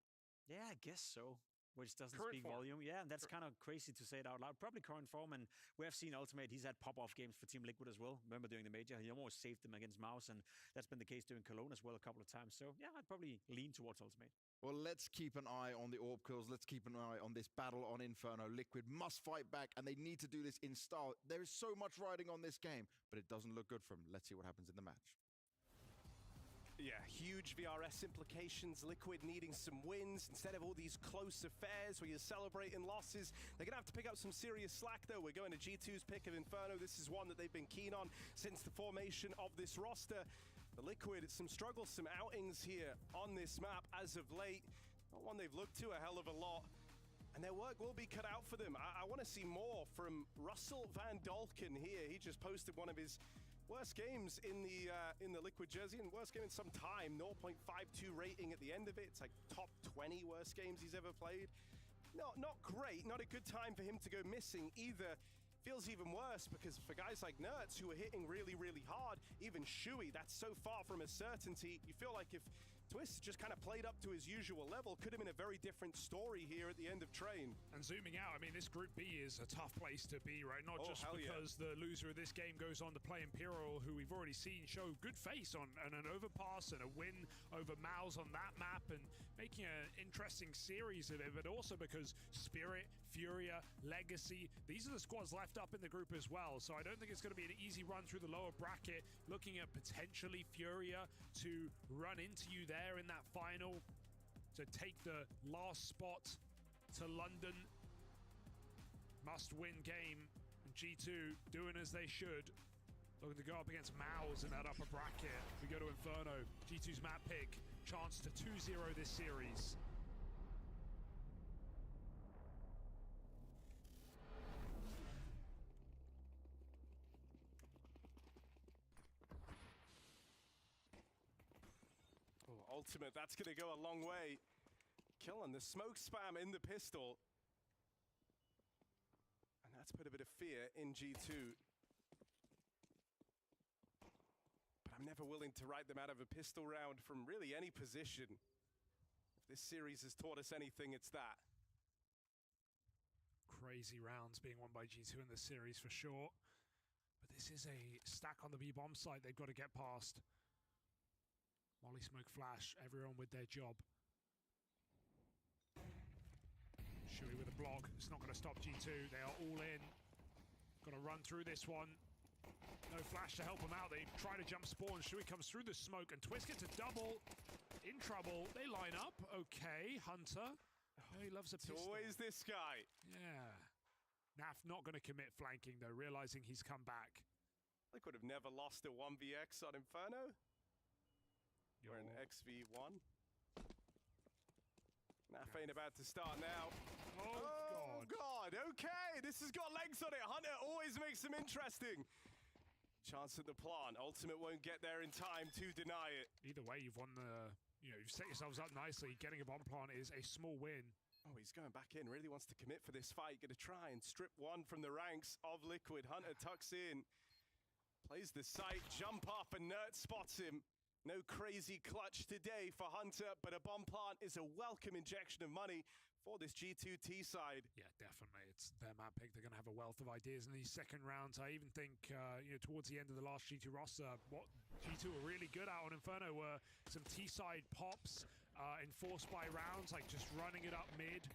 Yeah, I guess so. Which doesn't current speak form. volume. Yeah, and that's kind of crazy to say it out loud. Probably current form, and we have seen Ultimate. He's had pop-off games for Team Liquid as well. Remember during the major, he almost saved them against Mouse, and that's been the case during Cologne as well a couple of times. So yeah, I'd probably lean towards Ultimate. Well, let's keep an eye on the AWP kills. Let's keep an eye on this battle on Inferno. Liquid must fight back, and they need to do this in style. There is so much riding on this game, but it doesn't look good for them. Let's see what happens in the match. Yeah, huge VRS implications. Liquid needing some wins instead of all these close affairs where you're celebrating losses. They're going to have to pick up some serious slack, though. We're going to G2's pick of Inferno. This is one that they've been keen on since the formation of this roster. The Liquid, it's some struggles, some outings here on this map as of late. Not one they've looked to a hell of a lot. And their work will be cut out for them. I want to see more from Russell Van Dolken here. He just posted one of his worst games in the Liquid jersey, and worst game in some time. 0.52 rating at the end of it. It's like top 20 worst games he's ever played. Not great. Not a good time for him to go missing either. Feels even worse because for guys like Nerds who are hitting really, really hard, even Shuey, that's so far from a certainty. You feel like if Twist just kind of played up to his usual level. Could have been a very different story here at the end of Train. And zooming out, I mean, this Group B is a tough place to be, right? Not just hell yeah. because the loser of this game goes on to play Imperial, who we've already seen show good face on and an overpass and a win over Mouse on that map and making an interesting series of it, but also because Spirit, Furia, Legacy, these are the squads left up in the group as well. So I don't think it's going to be an easy run through the lower bracket, looking at potentially Furia to run into you there in that final to take the last spot to London. Must win game. And G2 doing as they should. Looking to go up against Mouse in that upper bracket. We go to Inferno. G2's map pick. Chance to 2-0 this series. Oh, ultimate, that's going to go a long way. Killing the smoke spam in the pistol. And that's put a bit of fear in G2. But I'm never willing to write them out of a pistol round from really any position. If this series has taught us anything, it's that. Crazy rounds being won by G2 in this series for sure. But this is a stack on the B bomb site they've got to get past. Molly Smoke Flash, everyone with their job. Shui with a block. It's not going to stop G2. They are all in. Got to run through this one. No flash to help them out. They try to jump spawn. Shui comes through the smoke and Twist gets a double. In trouble. They line up. Okay, Hunter. Oh, he loves a pistol. It's always this guy. Yeah. Naf not going to commit flanking though, realizing he's come back. Liquid have never lost a 1vx on Inferno. Or an XV1. Naf ain't about to start now. Oh, God. Okay, this has got legs on it. Hunter always makes them interesting. Chance at the plant. Ultimate won't get there in time to deny it. Either way, you've won the... you've set yourselves up nicely. Getting a bomb plant is a small win. Oh, he's going back in. Really wants to commit for this fight. Going to try and strip one from the ranks of Liquid. Hunter tucks in. Plays the site. Jump up and Nert spots him. No crazy clutch today for Hunter, but a bomb plant is a welcome injection of money for this G2T side. Yeah, definitely. It's their map pick. They're going to have a wealth of ideas in these second rounds. I even think, towards the end of the last G2 roster, what G2 were really good at on Inferno were some T-side pops, enforced by rounds, like just running it up mid.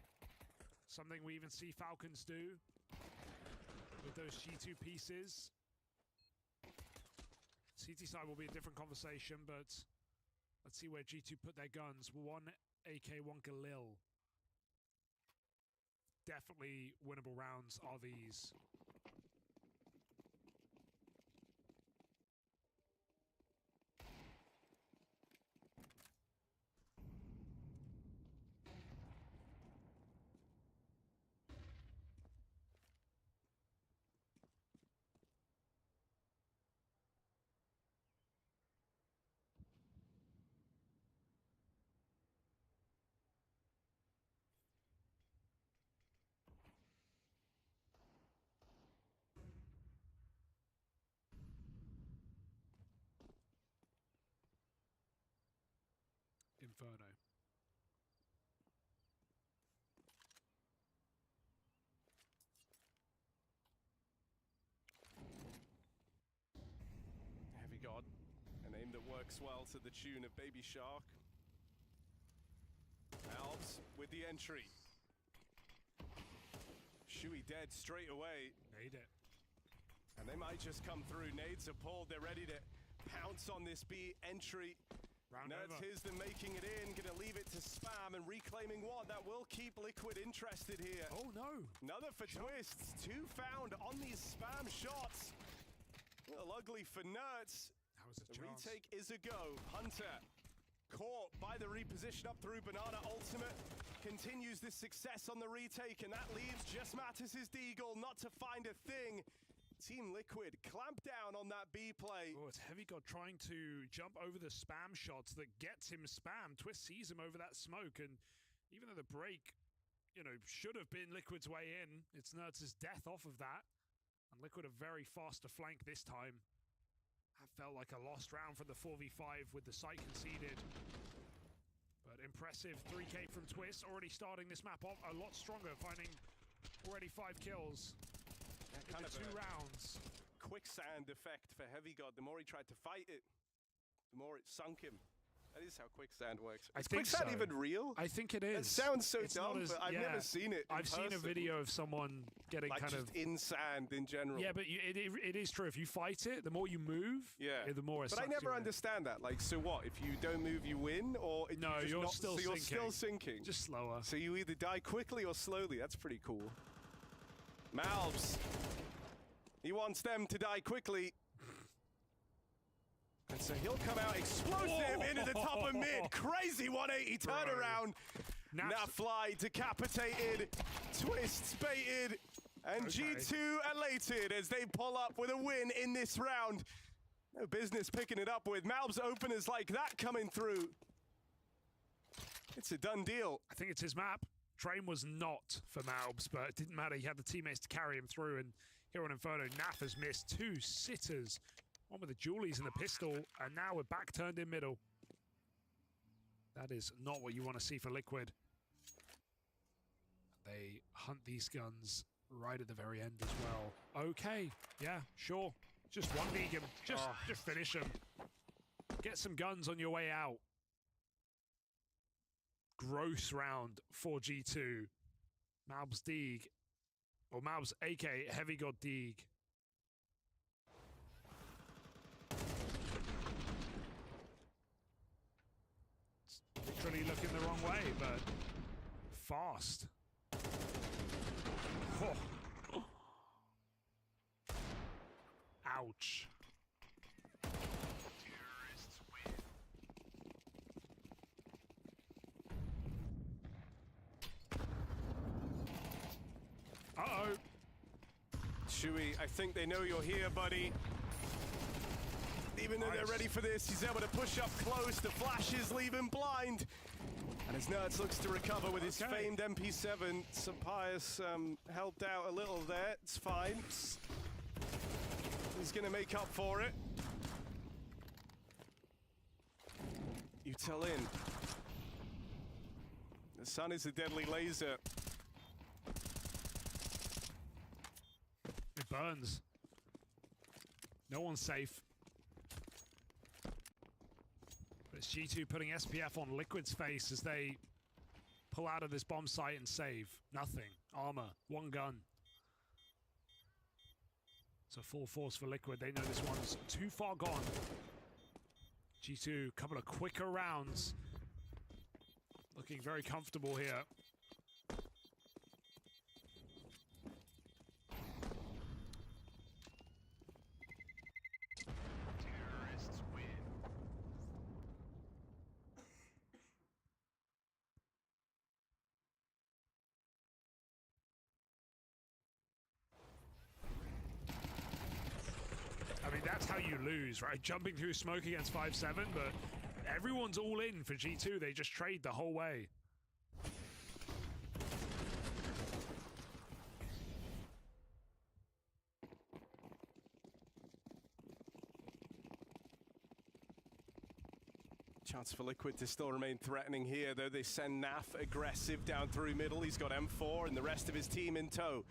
Something we even see Falcons do with those G2 pieces. CT side will be a different conversation, but let's see where G2 put their guns. One AK, one Galil. Definitely winnable rounds are these. Inferno. Heavy God, a name that works well to the tune of Baby Shark. Alves with the entry. Shui dead straight away. Made it. And they might just come through. Nades are pulled. They're ready to pounce on this B entry. Round Nerds over. here's them making it in. Gonna leave it to Spam and reclaiming one. That will keep Liquid interested here. Oh no. Another for Twists. Two found on these Spam shots. A little ugly for Nerds. That was a The chance. retake is a go. Hunter caught by the reposition up through Banana. Ultimate continues this success on the retake, and that leaves just Mattis's Deagle not to find a thing. Team Liquid clamp down on that B play. Oh, it's Heavy God trying to jump over the spam shots that gets him spam. Twist sees him over that smoke, and even though the break, should have been Liquid's way in, it's Nerds' death off of that. And Liquid are very fast to flank this time. That felt like a lost round for the 4v5 with the site conceded. But impressive 3K from Twist, already starting this map off a lot stronger, finding already 5 kills in kind the of 2 a rounds. quicksand effect for Heavy God. The more he tried to fight it, the more it sunk him. That is how quicksand works. I Is think quicksand so. even real? I think it is. It sounds so It's not dumb, as- but I've yeah. never seen it in I've seen a person. video of someone getting Like kind just of... in sand in general. Yeah, but it is true. If you fight it, the more you move, Yeah. the more it But I sucks you never in. understand that. Like, so what? If you don't move, you win? Or if No, you just you're not, still so you're sinking. still sinking. Just slower. So you either die quickly or slowly. That's pretty cool. Malbs. He wants them to die quickly. And so he'll come out explosive into the top of mid. Crazy 180 turnaround. Now fly decapitated. Twists baited. And G2 elated as they pull up with a win in this round. No business picking it up with Malbs openers like that coming through. It's a done deal. I think it's his map. Train was not for Malbs, but it didn't matter. He had the teammates to carry him through. And here on Inferno, Naf has missed 2 sitters. One with the Julies and the pistol, and now we're back turned in middle. That is not what you want to see for Liquid. They hunt these guns right at the very end as well. Okay, yeah, sure. Just one Negan. Just finish him. Get some guns on your way out. Gross round for G2. Malbs Deeg. Or Malbs AK Heavy God Deeg. Literally looking the wrong way, but fast. Oh. Ouch. Uh-oh. Chewy, I think they know you're here, buddy. Even though they're ready for this, he's able to push up close. The flashes leave him blind. And as Nerds looks to recover with his famed MP7, Sapias helped out a little there. It's fine. He's going to make up for it. You tell in. The sun is a deadly laser. It burns. No one's safe. But it's G2 putting SPF on Liquid's face as they pull out of this bomb site and save. Nothing. Armor. One gun. So full force for Liquid. They know this one's too far gone. G2, couple of quicker rounds. Looking very comfortable here. I mean, that's how you lose, right? Jumping through smoke against 5-7, but everyone's all in for G2. They just trade the whole way. Chance for Liquid to still remain threatening here, though they send Naf aggressive down through middle. He's got M4 and the rest of his team in tow.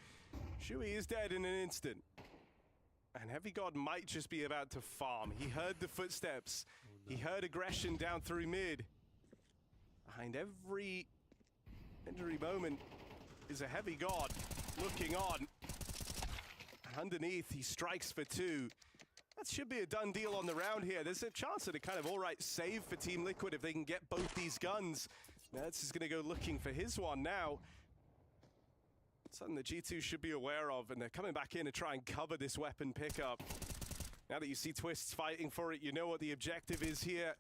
Shui is dead in an instant. And Heavy God might just be about to farm. He heard the footsteps. He heard aggression down through mid. Behind every injury moment is a Heavy God looking on. And underneath, he strikes for 2. That should be a done deal on the round here. There's a chance at a kind of all-right save for Team Liquid if they can get both these guns. Nerds is going to go looking for his one now. Something that G2 should be aware of, and they're coming back in to try and cover this weapon pickup. Now that you see Twists fighting for it, you know what the objective is here.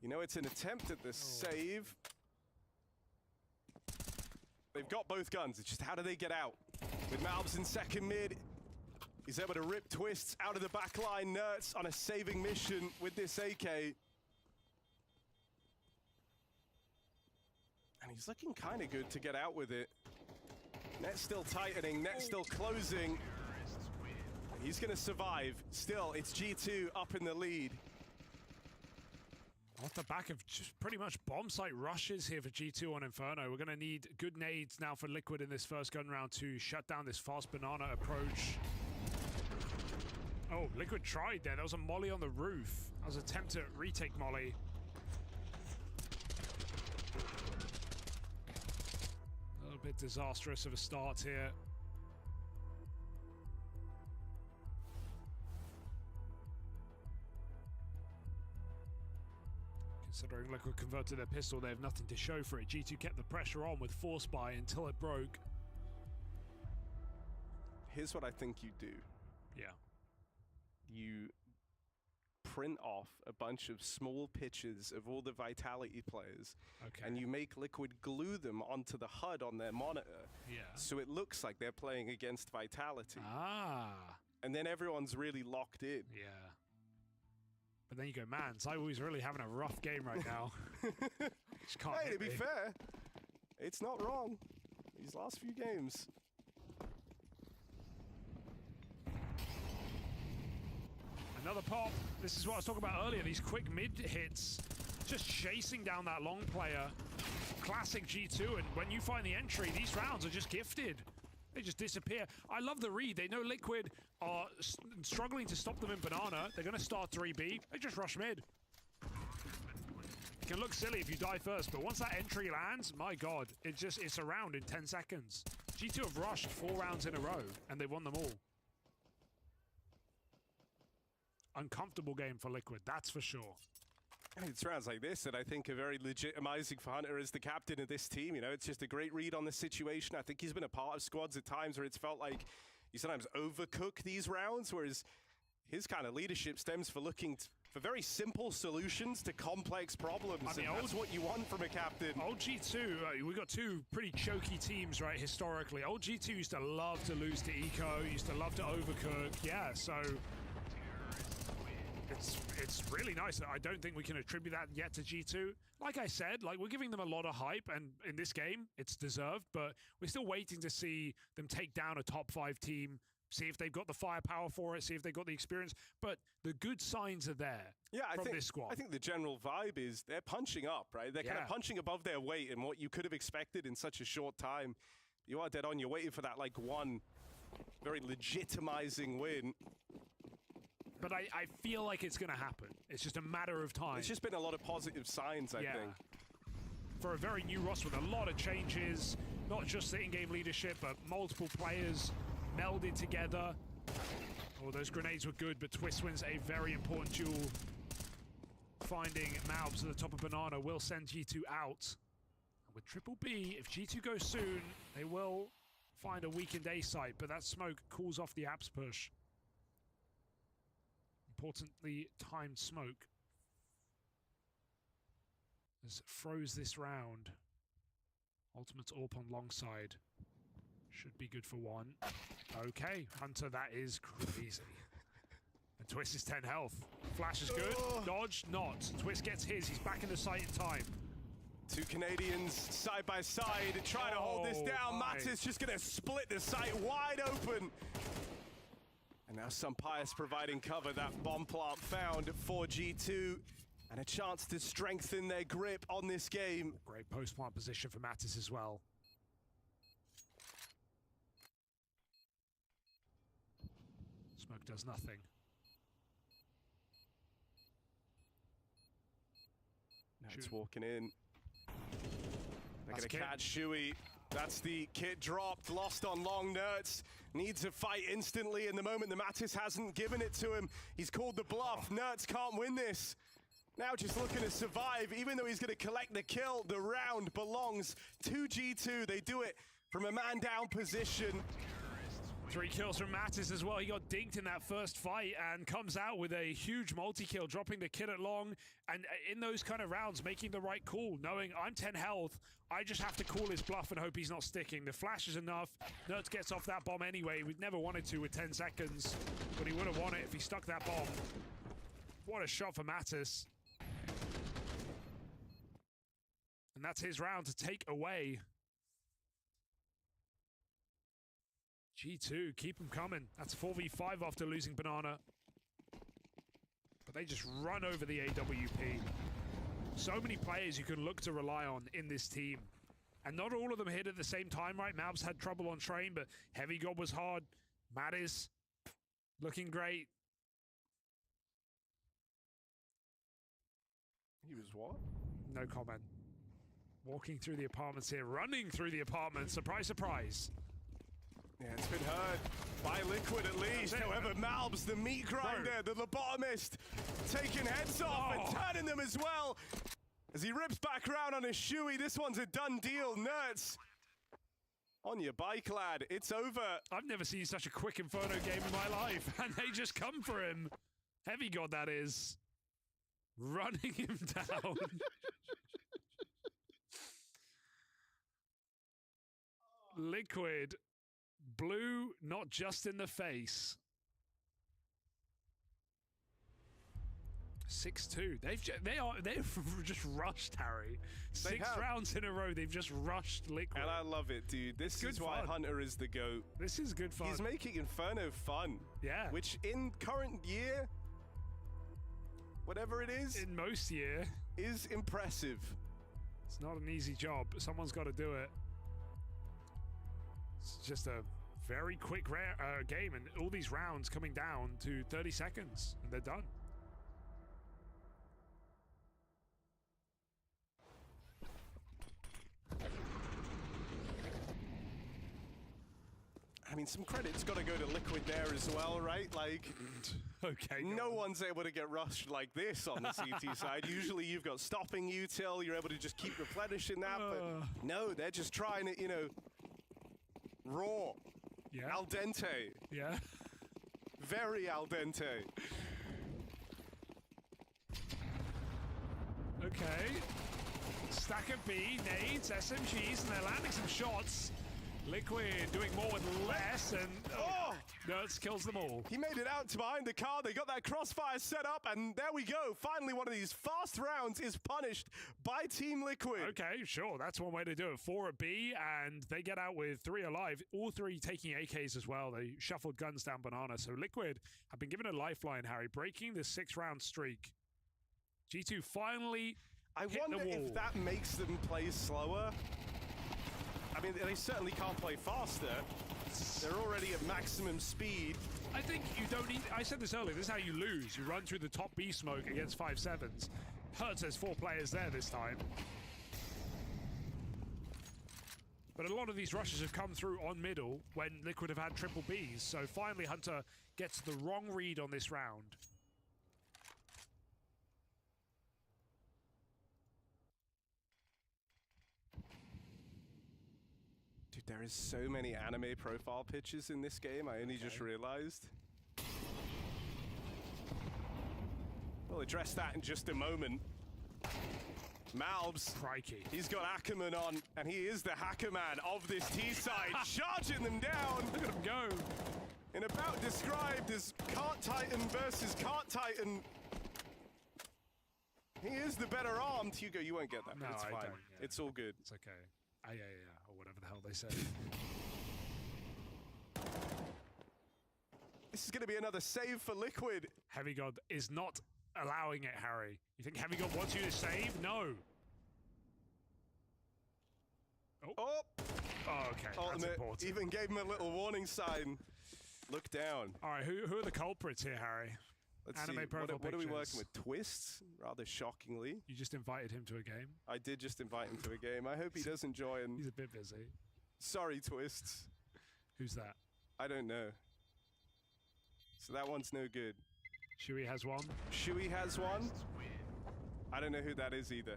You know it's an attempt at the save. They've got both guns, it's just how do they get out? With Malbs in second mid, he's able to rip Twists out of the back line. Nerds on a saving mission with this AK. And he's looking kind of good to get out with it. Net's still tightening, net's still closing. He's gonna survive. Still, it's G2 up in the lead. Off the back of just pretty much bomb site rushes here for G2 on Inferno. We're going to need good nades now for Liquid in this first gun round to shut down this fast banana approach. Oh, Liquid tried there. That was a molly on the roof. That was an attempt to retake molly. A little bit disastrous of a start here. Considering Liquid converted their pistol, they have nothing to show for it. G2 kept the pressure on with Force Buy until it broke. Here's what I think you do. Yeah. You print off a bunch of small pictures of all the Vitality players, Okay. and you make Liquid glue them onto the HUD on their monitor, Yeah. so it looks like they're playing against Vitality. Ah. And then everyone's really locked in. Yeah. But then you go, man, Cyborg's really having a rough game right now. Just can't Hey, hit to be me. fair, it's not wrong. These last few games. Another pop. This is what I was talking about earlier. These quick mid hits, just chasing down that long player. Classic G2. And when you find the entry, these rounds are just gifted. They just disappear. I love the read. They know Liquid are struggling to stop them in banana. They're going to start 3B. They just rush mid. It can look silly if you die first, but once that entry lands, my God, it's a round in 10 seconds. G2 have rushed 4 rounds in a row, and they won them all. Uncomfortable game for Liquid, that's for sure. It's rounds like this that I think are very legitimizing for Hunter as the captain of this team. You know, it's just a great read on the situation. I think he's been a part of squads at times where it's felt like you sometimes overcook these rounds, whereas his kind of leadership stems for looking for very simple solutions to complex problems. I mean, and that's what you want from a captain. Old G2, we've got 2 pretty choky teams, right, historically. Old G2 used to love to lose to Eco, used to love to overcook. Yeah, so it's really nice. I don't think we can attribute that yet to G2. Like I said, like we're giving them a lot of hype, and in this game, it's deserved, but we're still waiting to see them take down a top 5 team, see if they've got the firepower for it, see if they've got the experience. But the good signs are there from this squad. I think the general vibe is they're punching up, right? They're kind of punching above their weight in what you could have expected in such a short time. You are dead on. You're waiting for that, like, one very legitimizing win. But I feel like it's going to happen. It's just a matter of time. It's just been a lot of positive signs, I think. For a very new roster with a lot of changes, not just the in-game leadership, but multiple players melded together. Oh, those grenades were good, but Twist wins a very important duel. Finding Malbs at the top of Banana will send G2 out. And with Triple B, if G2 goes soon, they will find a weakened A site, but that smoke cools off the apps push. Importantly timed smoke has froze this round. Ultimate's AWP on long side. Should be good for 1. Okay, Hunter, that is crazy. And Twist is 10 health. Flash is good. Dodge, not. Twist gets his. He's back in the site in time. 2 Canadians side by side trying to hold this down. Matt is just going to split the site wide open. And now some Pius providing cover. That bomb plant found for G2. And a chance to strengthen their grip on this game. Great post-plant position for Mattis as well. Smoke does nothing. Now it's walking in. They're going to That's catch Shuey. That's the kit dropped, lost on long. Nerds needs a fight instantly, and the moment the Mattis hasn't given it to him, he's called the bluff. Nerds can't win this. Now just looking to survive, even though he's going to collect the kill, the round belongs to G2. They do it from a man down position. 3 kills from Mattis as well. He got dinked in that first fight and comes out with a huge multi-kill, dropping the kid at long. And in those kind of rounds, making the right call, knowing I'm 10 health, I just have to call his bluff and hope he's not sticking. The flash is enough. Nerds gets off that bomb anyway. We'd never wanted to with 10 seconds, but he would have won it if he stuck that bomb. What a shot for Mattis. And that's his round to take away. G2, keep them coming. That's 4v5 after losing Banana. But they just run over the AWP. So many players you can look to rely on in this team. And not all of them hit at the same time, right? Mavs had trouble on train, but Heavy God was hard. Mattis looking great. He was what? No comment. Walking through the apartments here, running through the apartments. Surprise, surprise. Yeah, it's been heard by Liquid at least. However, Malbs, the meat grinder, the lobotomist, taking heads off and turning them as well. As he rips back around on his shoey, this one's a done deal. Nerds, on your bike, lad. It's over. I've never seen such a quick Inferno game in my life, and they just come for him. Heavy God, that is. Running him down. Liquid. Blue, not just in the face. 6-2. They've just rushed Harry. Six rounds in a row. They've just rushed Liquid. And I love it, dude. This is why Hunter is the GOAT. This is good fun. He's making Inferno fun. Yeah. Which in current year, whatever it is, in most year, is impressive. It's not an easy job. Someone's got to do it. It's just a very quick game, and all these rounds coming down to 30 seconds, and they're done. I mean, some credit's got to go to Liquid there as well, right? Like, okay, no one's able to get rushed like this on the CT side. Usually you've got stopping util, you're able to just keep replenishing that, but no, they're just trying to, you know, raw, al dente. Yeah. Very al dente. Okay. Stack of B, nades, SMGs, and they're landing some shots. Liquid doing more with less, and Nerds kills them all. He made it out to behind the car. They got that crossfire set up, and there we go. Finally, one of these fast rounds is punished by Team Liquid. Okay, sure. That's one way to do it. 4 at B, and they get out with 3 alive. All 3 taking AKs as well. They shuffled guns down Banana. So Liquid have been given a lifeline, Harry, breaking the 6-round streak. G2 finally hit the wall. If that makes them play slower. I mean, they certainly can't play faster. They're already at maximum speed. I think you don't need... I said this earlier. This is how you lose. You run through the top B smoke against 5-7s. Hurts there's 4 players there this time. But a lot of these rushes have come through on middle when Liquid have had triple Bs. So finally, Hunter gets the wrong read on this round. There is so many anime profile pictures in this game, I only just realized. We'll address that in just a moment. Malbs, crikey. He's got Ackerman on, and he is the hacker man of this T-side, charging them down. Look at him go. In about described as Cart Titan versus Cart Titan. He is the better armed. Hugo, you won't get that, but it's fine. It's all good. It's okay. Yeah, or whatever the hell they say. This is going to be another save for Liquid. Heavy God is not allowing it, Harry. You think Heavy God wants you to save? No. Oh, okay. That's important. Even gave him a little warning sign. Look down. All right, who are the culprits here, Harry? Let's Anime see. profile What are we working pictures. with? Twists? Rather shockingly. You just invited him to a game? I did just invite him to a game. I hope he doesn't join. He's a bit busy. Sorry, Twists. Who's that? I don't know. So that one's no good. Shui has one. Shui has one. I don't know who that is either.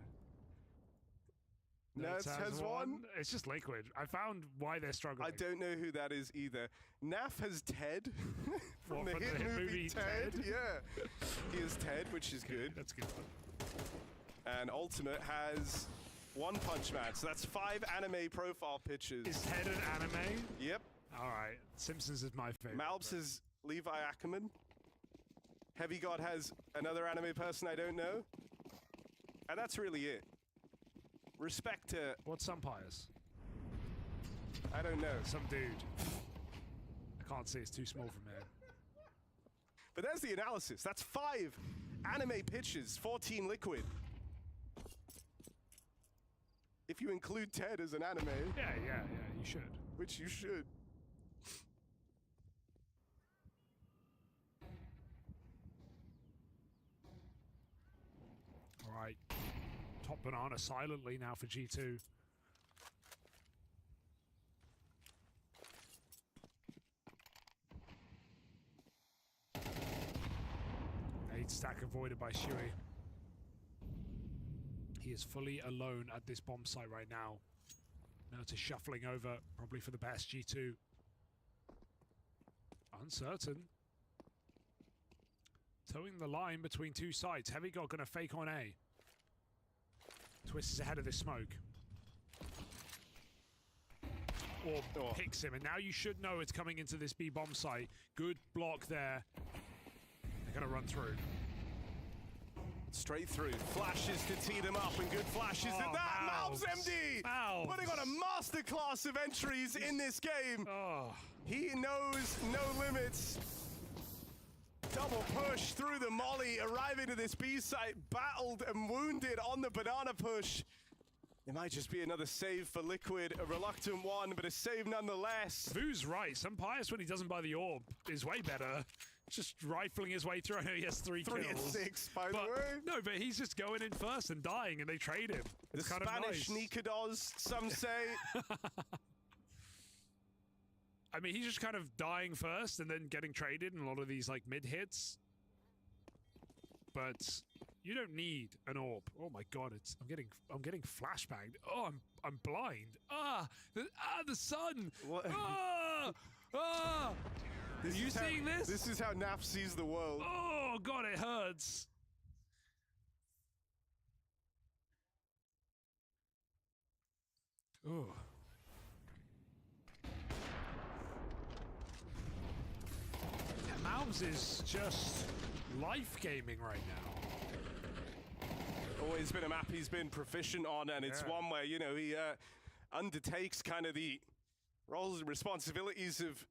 Nerds has one. It's just Liquid. I found why they're struggling. I don't know who that is either. Naf has Ted from the hit movie Ted. Yeah, he is Ted, which is good. That's good. And Ultimate has One Punch Man. So that's 5 anime profile pictures. Is Ted an anime? Yep. All right. Simpsons is my favorite. Malbs is Levi Ackerman. Heavy God has another anime person I don't know. And that's really it. Respect to... What's umpires? I don't know. Some dude. I can't see, it's too small from here. But there's the analysis. That's 5 anime pitches, 14 Liquid. If you include Ted as an anime, Yeah, you should. which you should. All right. Top banana silently now for G2. Nade stack avoided by Shuey. He is fully alone at this bomb site right now. Now it's shuffling over, probably for the best. G2. Uncertain. Towing the line between two sides. Heavy God gonna fake on A. Twist is ahead of the smoke. Or picks him, and now you should know it's coming into this B bomb site. Good block there. They're gonna run through. Straight through. Flashes to tee them up, and good flashes at that. Malbs MD Malbs. putting on a masterclass of entries in this game. Oh. He knows no limits. Double push through the molly, arriving to this B site, battled and wounded on the banana push. It might just be another save for Liquid, a reluctant one, but a save nonetheless. Vu's right. Some Pius, when he doesn't buy the orb, is way better. Just rifling his way through. I know he has 3 kills. 3 and 6, by the But, way. no, but he's just going in first and dying, and they trade him. The It's kind of Spanish nice. Nikados, some say. I mean, he's just kind of dying first and then getting traded in a lot of these like mid hits. But you don't need an orb. Oh my god, I'm getting flashbanged. Oh, I'm blind. The sun. What? Are you seeing this? This is how Naf sees the world. Oh god, it hurts. Oh. Malbs is just life gaming right now. Always been a map he's been proficient on, and it's one where, you know, he undertakes kind of the roles and responsibilities of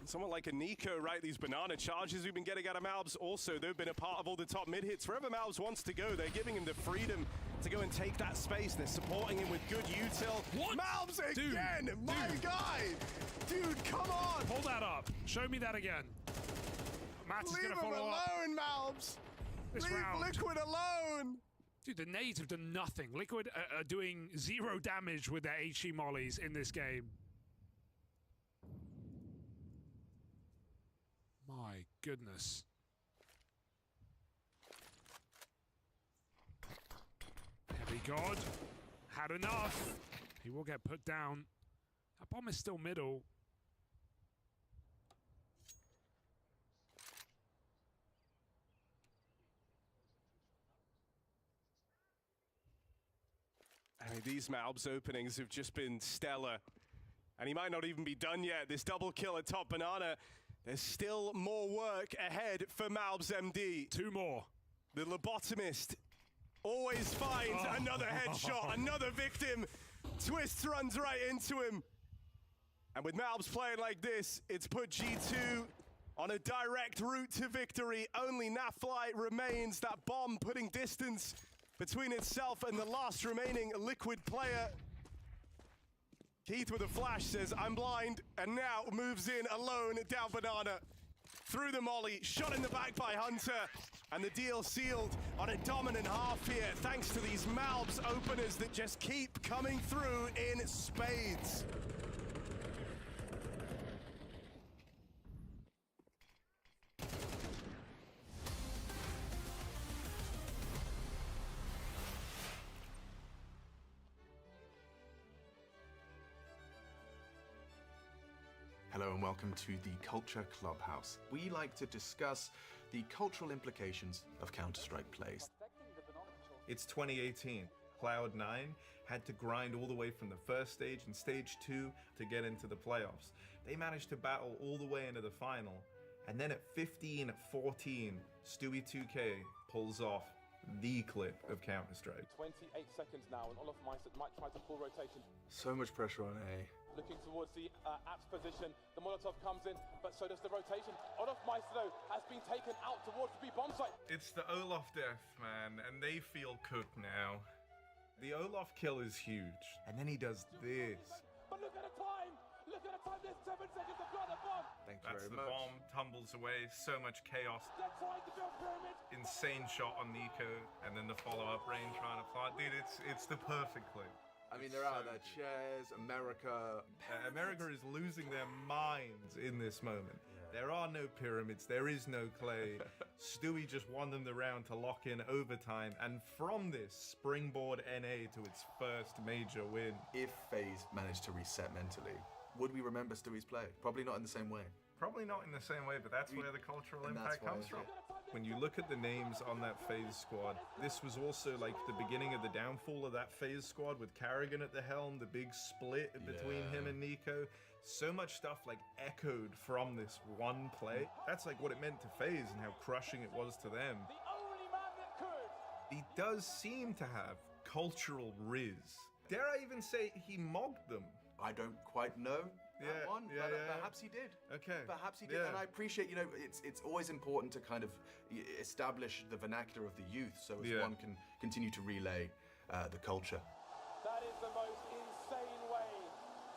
someone like a Nico, right? These banana charges we've been getting out of Malbs. Also, they've been a part of all the top mid hits. Wherever Malbs wants to go, they're giving him the freedom to go and take that space. They're supporting him with good util. What? Malbs Dude, again! My dude. guy! Dude, come on! Hold that up. Show me that again. Matt is Leave going to him follow up alone, Malbs! this Leave round. Liquid alone! Dude, the nades have done nothing. Liquid are doing 0 damage with their HE mollies in this game. My goodness. Heavy God had enough. He will get put down. That bomb is still middle. I mean, these Malbs openings have just been stellar. And he might not even be done yet. This double kill at top banana. There's still more work ahead for Malbs MD. 2 more. The lobotomist always finds another headshot, another victim. Twist runs right into him. And with Malbs playing like this, it's put G2 on a direct route to victory. Only Nafly remains, that bomb putting distance between itself and the last remaining Liquid player. Keith with a flash says, I'm blind, and now moves in alone down banana. Through the molly, shot in the back by Hunter, and the deal sealed on a dominant half here, thanks to these Malbs openers that just keep coming through in spades. Hello and welcome to the Culture Clubhouse. We like to discuss the cultural implications of Counter-Strike plays. It's 2018. Cloud9 had to grind all the way from the first stage and stage 2 to get into the playoffs. They managed to battle all the way into the final, and then at 15-14, Stewie 2K pulls off the clip of Counter-Strike. 28 seconds now, and Olaf Meister might try to pull rotation. So much pressure on A. Looking towards the Apps position, the Molotov comes in, but so does the rotation. Olaf Meister, though, has been taken out towards the B bomb site. It's the Olaf death, man, and they feel cooked now. The Olaf kill is huge, and then he does this. But look at the time! Look at the time! There's 7 seconds to plant the bomb! Thank you That's very the much. bomb, tumbles away, so much chaos. They're trying to build pyramids! Insane shot on Nico, and then the follow-up rain trying to plant. Dude, it's the perfect clip. I mean, they're out of their chairs. America. America is losing their minds in this moment. There are no pyramids, there is no clay. Stewie just won them the round to lock in overtime, and from this, springboard NA to its first major win. If FaZe managed to reset mentally, would we remember Stewie's play? Probably not in the same way. Probably not in the same way, but that's where the cultural And that's impact why, comes from. yeah. When you look at the names on that FaZe squad, this was also like the beginning of the downfall of that FaZe squad with Carrigan at the helm, the big split between him and Nico. So much stuff like echoed from this one play. That's like what it meant to FaZe and how crushing it was to them. The only man that could! He does seem to have cultural riz. Dare I even say he mogged them? I don't quite know that one, but perhaps he did. Okay. Perhaps he did, and I appreciate, you know, it's always important to kind of establish the vernacular of the youth so as one can continue to relay the culture. That is the most insane way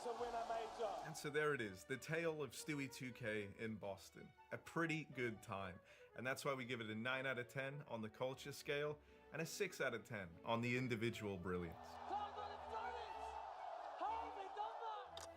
to win a major. And so there it is, the tale of Stewie 2K in Boston. A pretty good time. And that's why we give it a 9 out of 10 on the culture scale and a 6 out of 10 on the individual brilliance. How have they done it? How have they done that?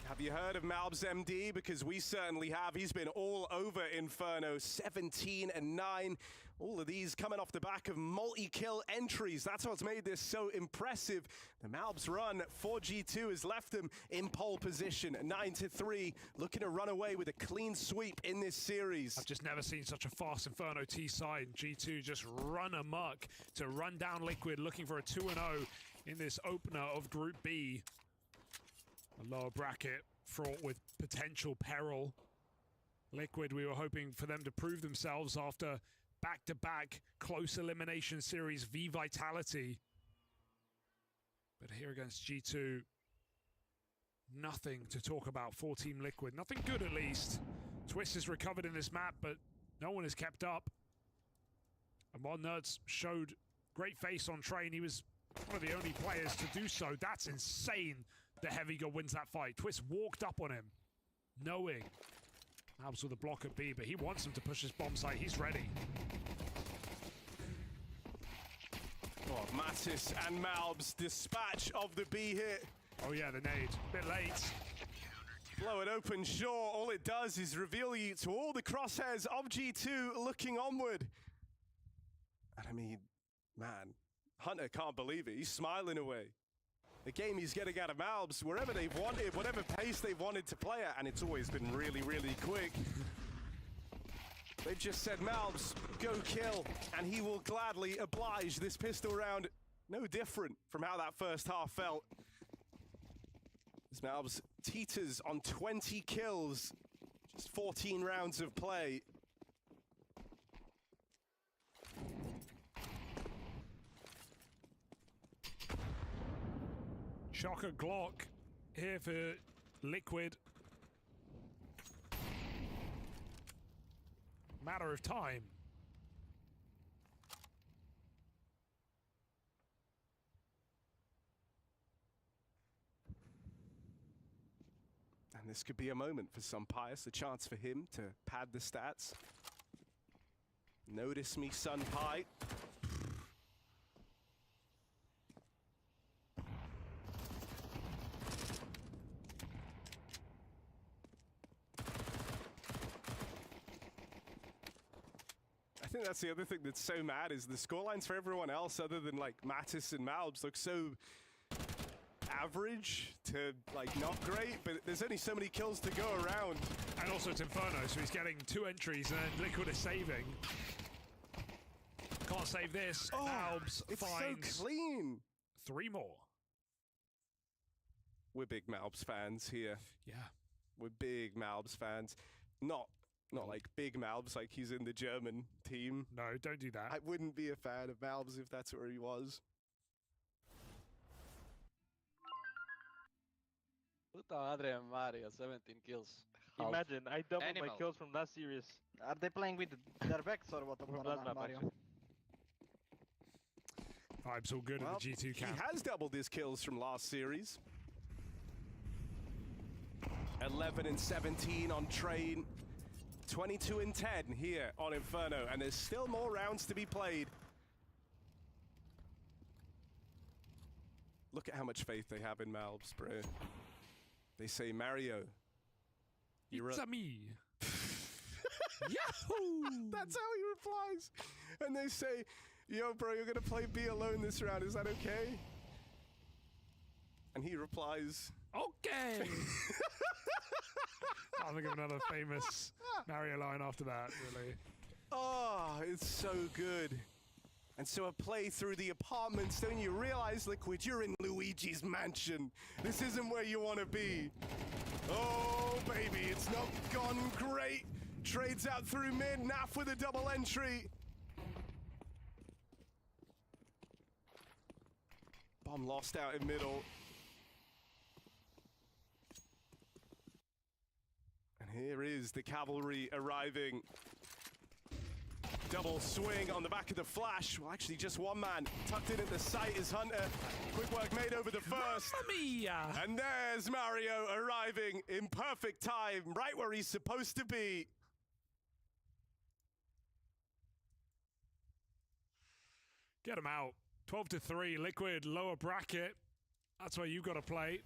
Have you heard of MLBB MD? Because we certainly have. He's been all over Inferno, 17 and 9. All of these coming off the back of multi-kill entries. That's what's made this so impressive. The MLB's run for G2 has left them in pole position, 9-3, looking to run away with a clean sweep in this series. I've just never seen such a fast Inferno T side. G2 just run amok to run down Liquid, looking for a 2-0 in this opener of Group B. A lower bracket fraught with potential peril. Liquid, we were hoping for them to prove themselves after back-to-back close elimination series V Vitality. But here against G2, nothing to talk about for Team Liquid. Nothing good, at least. Twist has recovered in this map, but no one has kept up. And while Nerds showed great face on Train, he was one of the only players to do so. That's insane that Heavygo wins that fight. Twist walked up on him, knowing Malbs with a block at B, but he wants him to push his bomb site. He's ready. Oh, Mattis and Malbs, dispatch of the B hit. Oh yeah, the nade. Bit late. Blow it open, sure. All it does is reveal you to all the crosshairs of G2 looking onward. And I mean, man, Hunter can't believe it. He's smiling away. The game he's getting out of Malbs, wherever they've wanted, whatever pace they've wanted to play at, and it's always been really, really quick. They've just said, Malbs, go kill, and he will gladly oblige this pistol round. No different from how that first half felt. As Malbs teeters on 20 kills, just 14 rounds of play. Shocker Glock here for Liquid. Matter of time. And this could be a moment for some Pius, a chance for him to pad the stats. Notice me, son Pi. I think that's the other thing that's so mad is the scorelines for everyone else other than like Mattis and Malbs look so average to like not great, but there's only so many kills to go around. And also it's Inferno, so he's getting 2 entries and Liquid is saving. Can't save this. Malbs It's finds so clean. 3 more. We're big Malbs fans here. Yeah. We're big Malbs fans. Not like big Malbs like he's in the German team. No, don't do that. I wouldn't be a fan of Malbs if that's where he was. Puta madre, Mario, 17 kills. Imagine, I doubled Animal. my kills from last series. Are they playing with their backs or what? From that map, Mario? actually. Vibes all good Well, at the G2 camp. He has doubled his kills from last series. 11 and 17 on Train. 22 and 10 here on Inferno, and there's still more rounds to be played. Look at how much faith they have in Malbs, bro. They say, Mario, you're It's a a me. Yahoo! That's how he replies. And they say, yo, bro, you're gonna play B alone this round, is that okay? And he replies, Okay. I'll think of another famous Mario line after that, really. oh, it's so good. And so a play through the apartments, don't you realize, Liquid, you're in Luigi's mansion. This isn't where you want to be. Oh, baby, it's not gone great. Trades out through mid, Naf with a double entry. Bomb lost out in middle. And here is the cavalry arriving. Double swing on the back of the flash. Well, actually, just one man tucked in at the site is Hunter. Quick work made over the first. Mamma mia! And there's Mario arriving in perfect time, right where he's supposed to be. Get him out. 12-3, Liquid, lower bracket. That's where you've got to play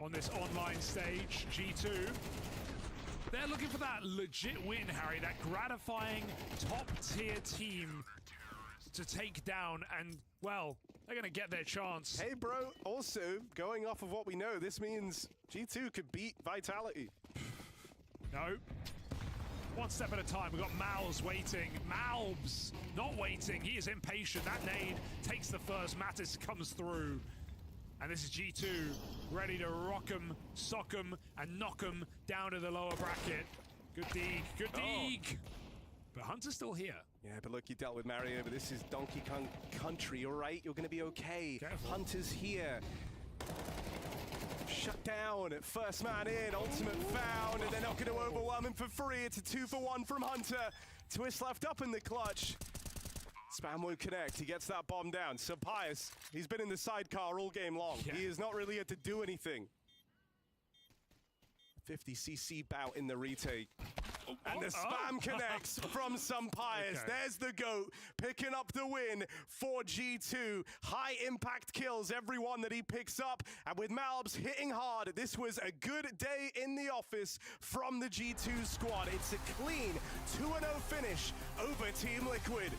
on this online stage. G2. They're looking for that legit win, Harry, that gratifying top-tier team to take down, and, well, they're going to get their chance. Hey, bro, also, going off of what we know, this means G2 could beat Vitality. No. One step at a time. We've got Malbs waiting. Malbs not waiting. He is impatient. That nade takes the first. Mattis comes through. And this is G2 ready to rock 'em, sock 'em, and knock 'em down to the lower bracket. Good dig. Good dig. But Hunter's still here. Yeah, but look, you dealt with Mario, but this is Donkey Kong country, all right? You're going to be okay. Careful. Hunter's here. Shut down at first man in, ultimate found, and they're not going to overwhelm him for free. It's a 2-for-1 from Hunter. Twist left up in the clutch. Spam won't connect. He gets that bomb down. So Pius, he's been in the sidecar all game long. Yeah. He is not really had to do anything. 50cc bout in the retake. And the spam connects from some Pius. Okay. There's the GOAT picking up the win for G2. High impact kills every one that he picks up. And with Malbs hitting hard, this was a good day in the office from the G2 squad. It's a clean 2-0 finish over Team Liquid.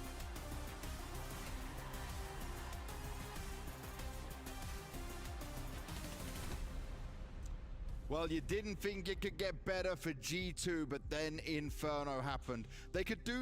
Well, you didn't think it could get better for G2, but then Inferno happened. They could do